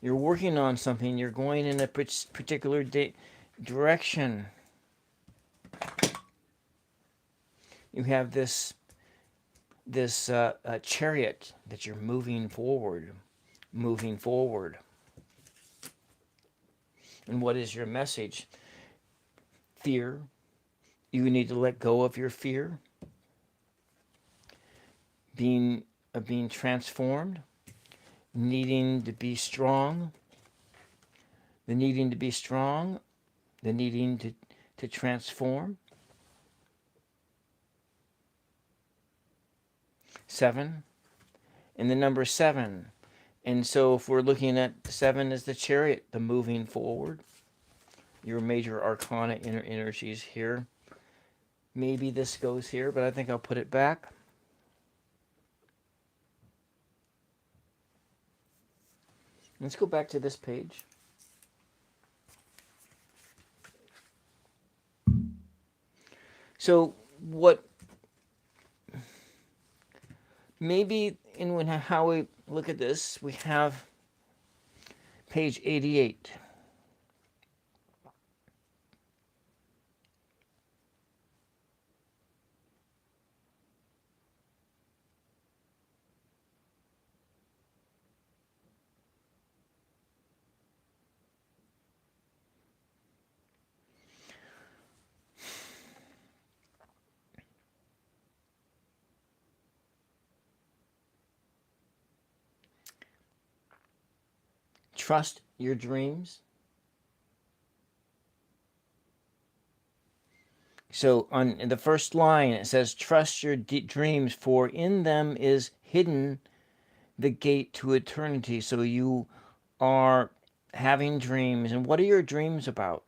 You're working on something. You're going in a particular direction. You have this chariot that you're moving forward, moving forward. And what is your message? Fear. You need to let go of your fear. Being transformed. Needing to be strong. The needing to be strong. The needing to transform. 7. And the number 7. And so if we're looking at 7 as the chariot, the moving forward, your major arcana energies here. Maybe this goes here, but I think I'll put it back. Let's go back to this page. So what maybe in how we look at this, we have page 88. Trust your dreams. So on the first line, it says, trust your dreams, for in them is hidden the gate to eternity. So you are having dreams. And what are your dreams about?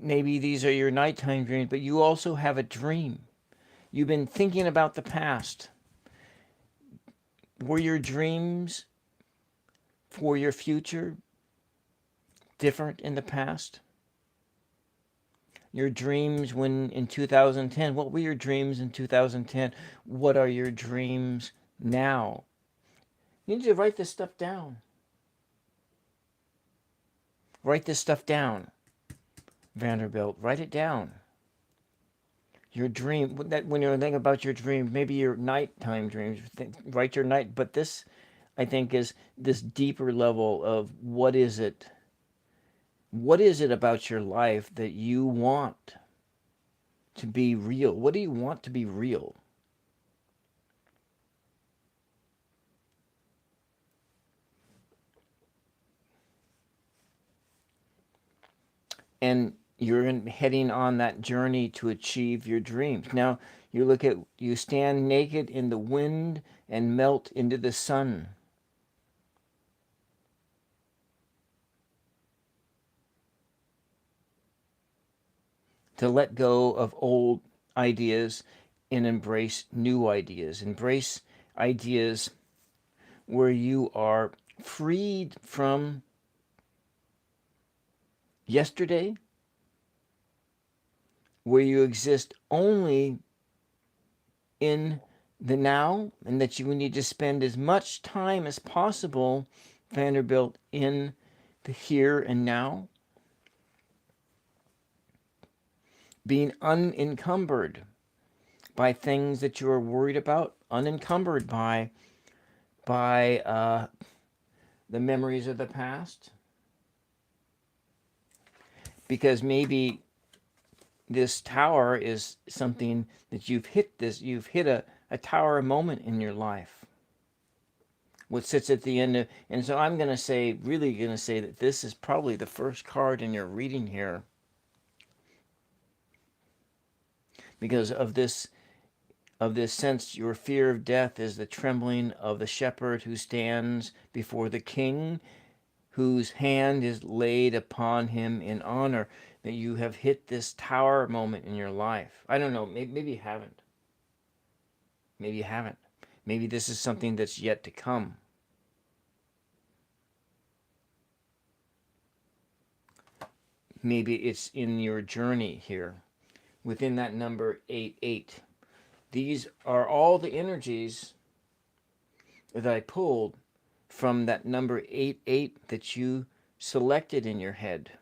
Maybe these are your nighttime dreams, but you also have a dream. You've been thinking about the past. Were your dreams for your future different in the past? Your dreams when in 2010, what were your dreams in 2010? What are your dreams now? You need to write this stuff down. Write this stuff down, Vanderbilt. Write it down. Your dream, that when you're thinking about your dreams, maybe your nighttime dreams, write your night. But this, I think, is this deeper level of what is it? What is it about your life that you want to be real? What do you want to be real? And you're heading on that journey to achieve your dreams. Now, you stand naked in the wind and melt into the sun. To let go of old ideas and embrace new ideas. Embrace ideas where you are freed from yesterday, where you exist only in the now, and that you need to spend as much time as possible, Vanderbilt, in the here and now, being unencumbered by things that you are worried about, unencumbered by the memories of the past, because maybe this tower is something that you've hit a tower moment in your life. What sits at the end of, and so I'm going to say, really going to say that this is probably the first card in your reading here, because of this of this sense, your fear of death is the trembling of the shepherd who stands before the king, whose hand is laid upon him in honor. That you have hit this tower moment in your life. I don't know, maybe you haven't. Maybe you haven't. Maybe this is something that's yet to come. Maybe it's in your journey here, within that number 88. These are all the energies that I pulled from that number 88 that you selected in your head.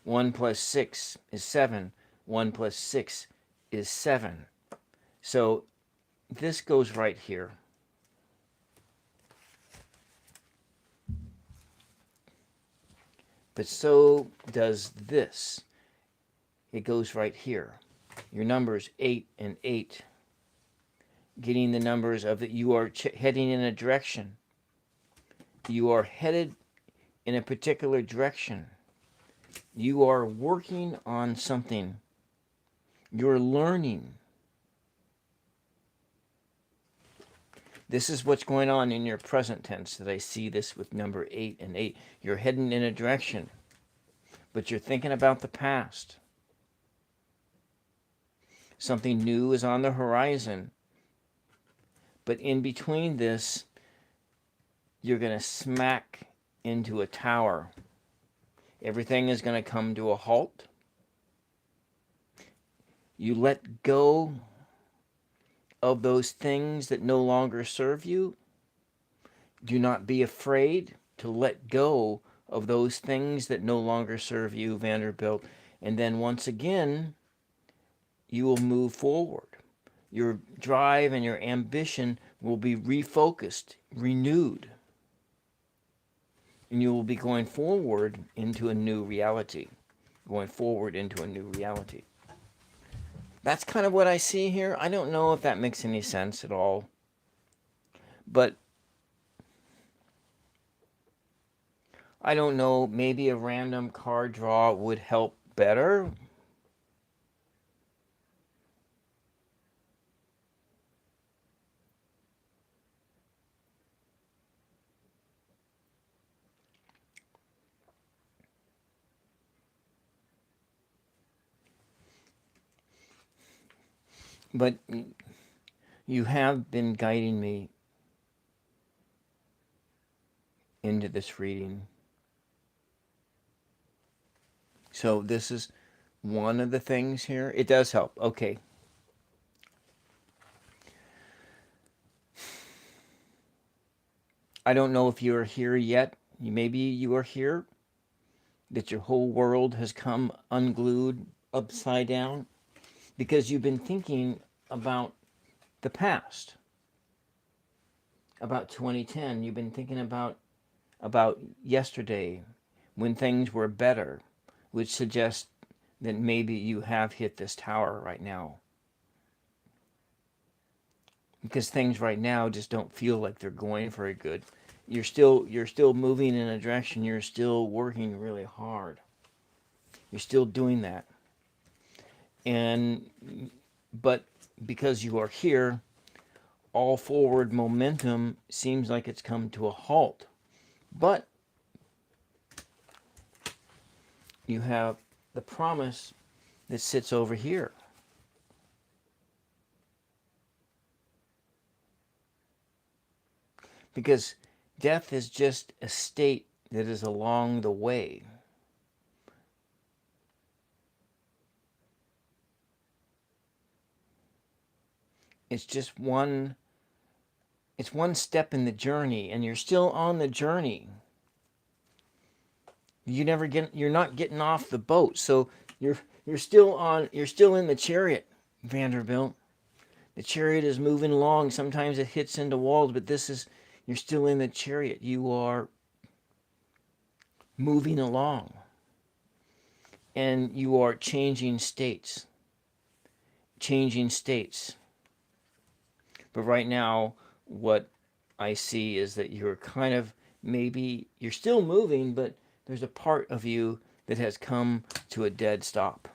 1 plus 6 is 7. 1 plus 6 is 7. So this goes right here. But so does this. It goes right here. Your numbers 8 and 8. Getting the numbers of that you are heading in a direction. You are headed in a particular direction. You are working on something. You're learning. This is what's going on in your present tense that I see this with number 8 and 8. You're heading in a direction, but you're thinking about the past. Something new is on the horizon. But in between this, you're going to smack into a tower. Everything is going to come to a halt. You let go of those things that no longer serve you. Do not be afraid to let go of those things that no longer serve you, Vanderbilt. And then once again, you will move forward. Your drive and your ambition will be refocused, renewed. And you will be going forward into a new reality. Going forward into a new reality. That's kind of what I see here. I don't know if that makes any sense at all. But I don't know, maybe a random card draw would help better. But you have been guiding me into this reading. So this is one of the things here. It does help. Okay. I don't know if you're here yet. Maybe you are here, that your whole world has come unglued upside down because you've been thinking about the past, about 2010. You've been thinking about yesterday when things were better, which suggests that maybe you have hit this tower right now. Because things right now just don't feel like they're going very good. You're still moving in a direction. You're still working really hard. You're still doing that. But because you are here, all forward momentum seems like it's come to a halt. But you have the promise that sits over here. Because death is just a state that is along the way. It's just one step in the journey, and you're still on the journey. You're not getting off the boat. So you're still in the chariot, Vanderbilt. The chariot is moving along. Sometimes it hits into walls, but you're still in the chariot. You are moving along. And you are changing states. But right now, what I see is that you're kind of, maybe you're still moving, but there's a part of you that has come to a dead stop.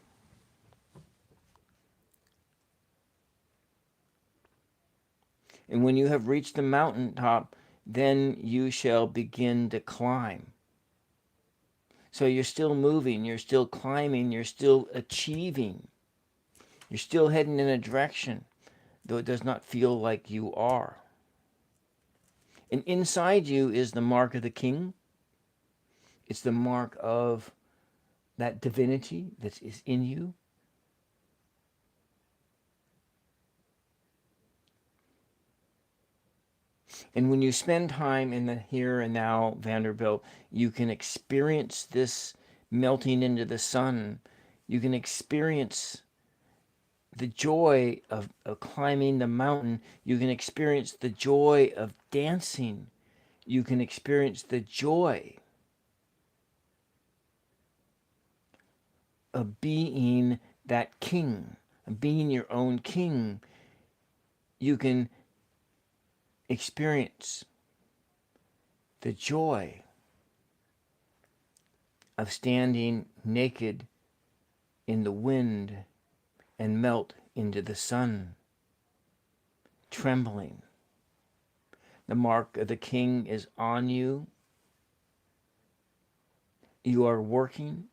And when you have reached the mountaintop, then you shall begin to climb. So you're still moving, you're still climbing, you're still achieving. You're still heading in a direction, though it does not feel like you are. And inside you is the mark of the king. It's the mark of that divinity that is in you. And when you spend time in the here and now, Vanderbilt, you can experience this melting into the sun. You can experience the joy of climbing the mountain. You can experience the joy of dancing. You can experience the joy of being that king, of being your own king. You can experience the joy of standing naked in the wind and melt into the sun, trembling. The mark of the king is on you. You are working.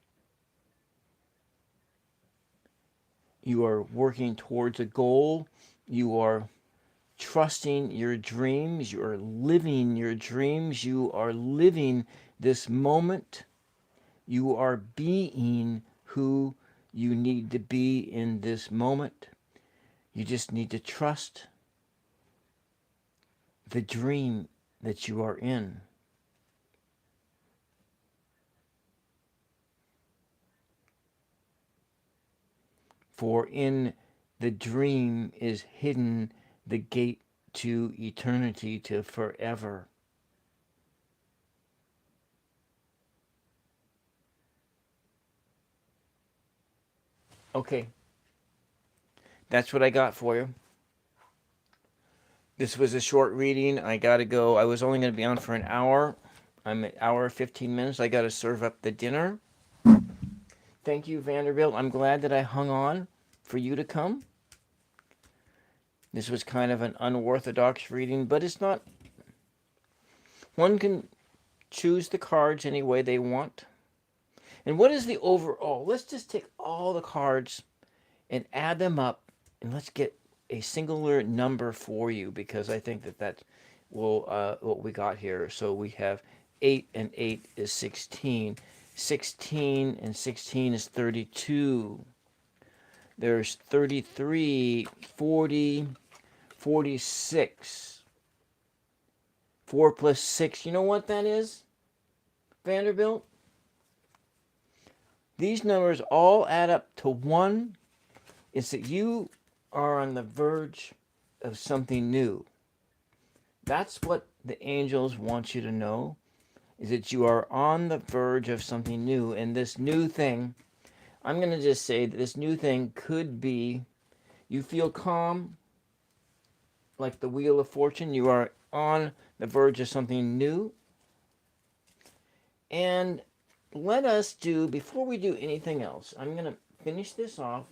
You are working towards a goal. You are trusting your dreams. You are living your dreams. You are living this moment. You are being who you need to be in this moment. You just need to trust the dream that you are in. For in the dream is hidden the gate to eternity, to forever. Okay, that's what I got for you. This was a short reading. I got to go. I was only going to be on for an hour. I'm at hour 15 minutes. I got to serve up the dinner. Thank you, Vanderbilt. I'm glad that I hung on for you to come. This was kind of an unorthodox reading, but it's not. One can choose the cards any way they want. And what is the overall? Let's just take all the cards and add them up, and let's get a singular number for you, because I think that will what we got here. So we have 8 and 8 is 16. 16 and 16 is 32. There's 33, 40, 46. 4 plus 6. You know what that is, Vanderbilt? These numbers all add up to 1. It's that you are on the verge of something new. That's what the angels want you to know, is that you are on the verge of something new. And this new thing, I'm going to just say that this new thing could be, you feel calm, like the Wheel of Fortune. You are on the verge of something new. And let us do, before we do anything else, I'm going to finish this off.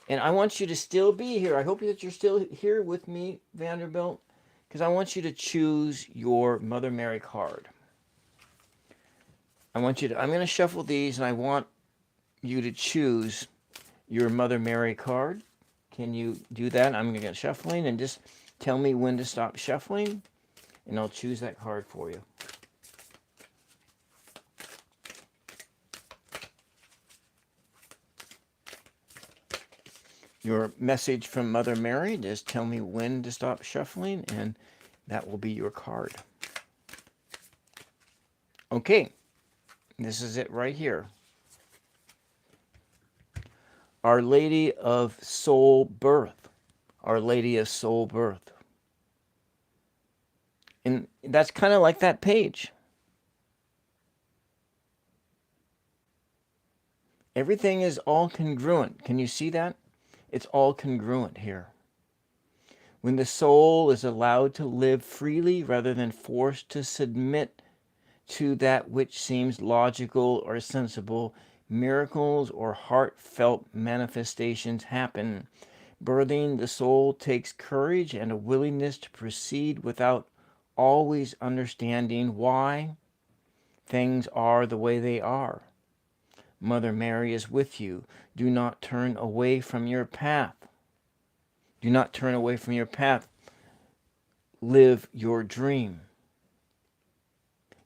And I want you to still be here. I hope that you're still here with me, Vanderbilt, because I want you to choose your Mother Mary card. I'm going to shuffle these, and I want you to choose your Mother Mary card. Can you do that? I'm going to get shuffling, and just tell me when to stop shuffling, and I'll choose that card for you. Your message from Mother Mary, just tell me when to stop shuffling, and that will be your card. Okay, this is it right here. Our Lady of Soul Birth. Our Lady of Soul Birth. And that's kind of like that page. Everything is all congruent. Can you see that? It's all congruent here. When the soul is allowed to live freely rather than forced to submit to that which seems logical or sensible, miracles or heartfelt manifestations happen. Birthing the soul takes courage and a willingness to proceed without always understanding why things are the way they are. Mother Mary is with you. Do not turn away from your path. Do not turn away from your path. Live your dream.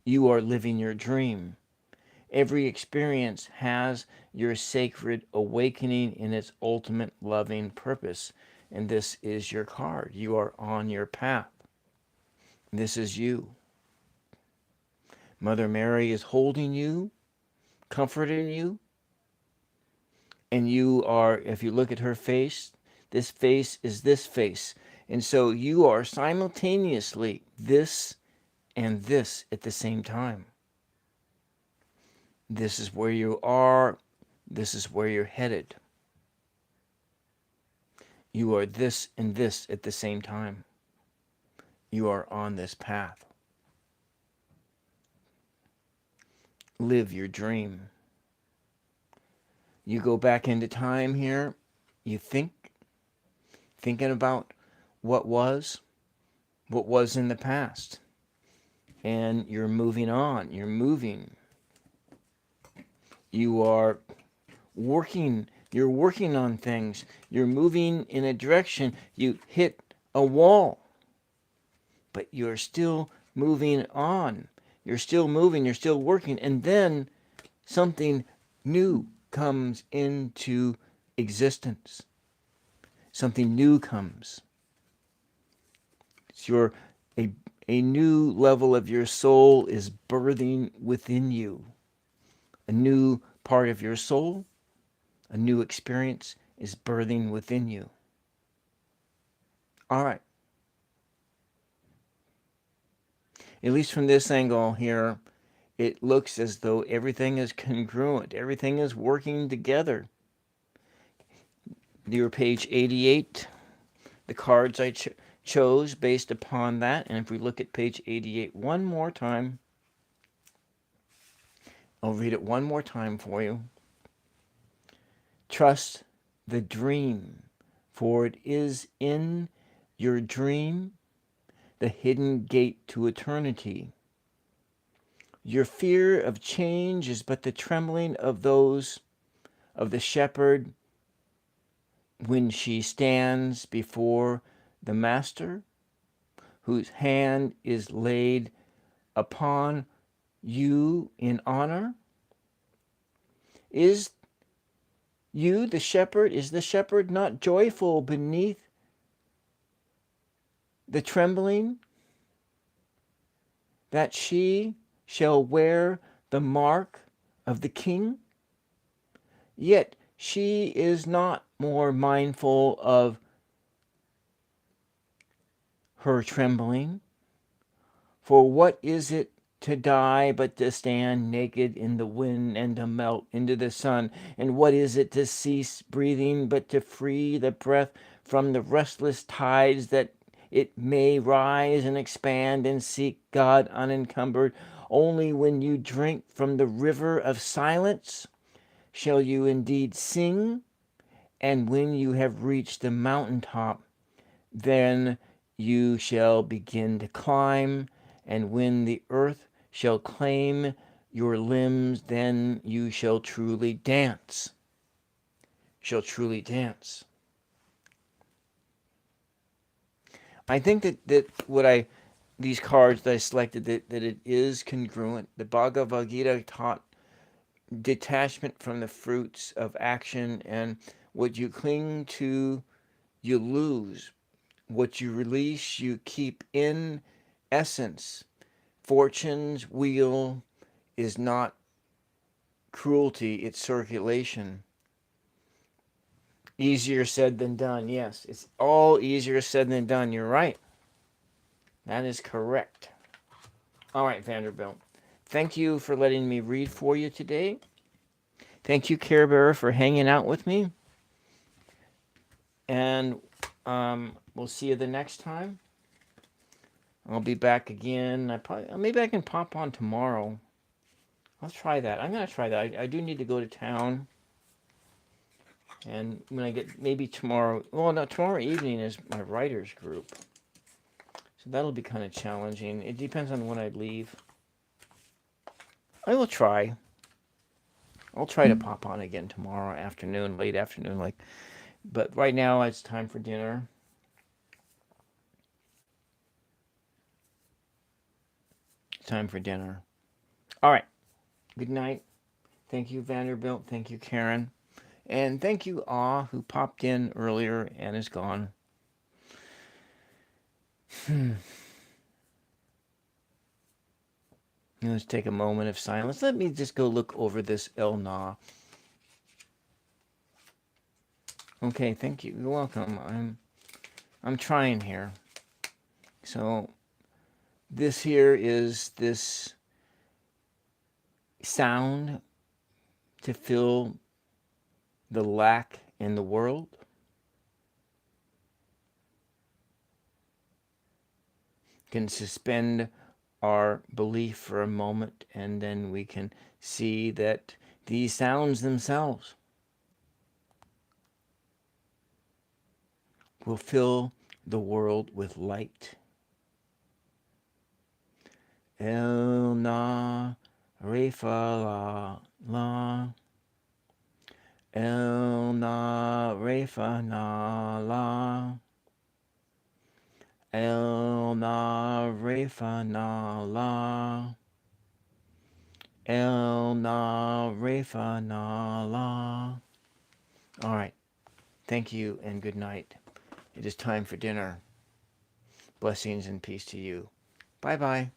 You are living your dream. Every experience has your sacred awakening in its ultimate loving purpose. And this is your card. You are on your path. This is you. Mother Mary is holding you, comforting you. And you are, if you look at her face, this face is this face. And so you are simultaneously this and this at the same time. This is where you are. This is where you're headed. You are this and this at the same time. You are on this path. Live your dream. You go back into time here. You thinking about what was in the past. And you're moving on. You're moving. You are working. You're working on things. You're moving in a direction. You hit a wall. But you're still moving on. You're still moving. You're still working. And then something new comes into existence. Something new comes. It's a new level of your soul is birthing within you. A new part of your soul, a new experience is birthing within you. All right. At least from this angle here, it looks as though everything is congruent. Everything is working together. Your page 88, the cards I chose based upon that. And if we look at page 88 one more time, I'll read it one more time for you. Trust the dream, for it is in your dream the hidden gate to eternity. Your fear of change is but the trembling of the shepherd when she stands before the master, whose hand is laid upon you in honor. Is the shepherd not joyful beneath the trembling that she shall wear the mark of the king? Yet she is not more mindful of her trembling. For what is it to die but to stand naked in the wind and to melt into the sun? And what is it to cease breathing but to free the breath from the restless tides that it may rise and expand and seek God unencumbered? Only when you drink from the river of silence shall you indeed sing, and when you have reached the mountaintop, then you shall begin to climb, and when the earth shall claim your limbs, then you shall truly dance. Shall truly dance. I think that these cards that I selected, that it is congruent. The Bhagavad Gita taught detachment from the fruits of action, and what you cling to, you lose. What you release, you keep. In essence, fortune's wheel is not cruelty, it's circulation. Easier said than done. Yes, it's all easier said than done. You're right. That is correct. All right, Vanderbilt. Thank you for letting me read for you today. Thank you, Care Bearer, for hanging out with me. And we'll see you the next time. I'll be back again. Maybe I can pop on tomorrow. Let's try that. I'm going to try that. I do need to go to town. And when I get, maybe tomorrow, well, no, tomorrow evening is my writers group. So that'll be kind of challenging. It depends on when I leave. I will try. I'll try to pop on again tomorrow afternoon, late afternoon, like. But right now it's time for dinner. Time for dinner. All right. Good night. Thank you, Vanderbilt. Thank you, Karen. And thank you, who popped in earlier and is gone. Let's take a moment of silence. Let me just go look over this El Na. Okay, thank you. You're welcome. I'm trying here. So this here is this sound to fill the lack in the world. Can suspend our belief for a moment, and then we can see that these sounds themselves will fill the world with light. El na re fa la la. El na re fa na la. El na re fa na la. El na re fa na la. All right. Thank you and good night. It is time for dinner. Blessings and peace to you. Bye-bye.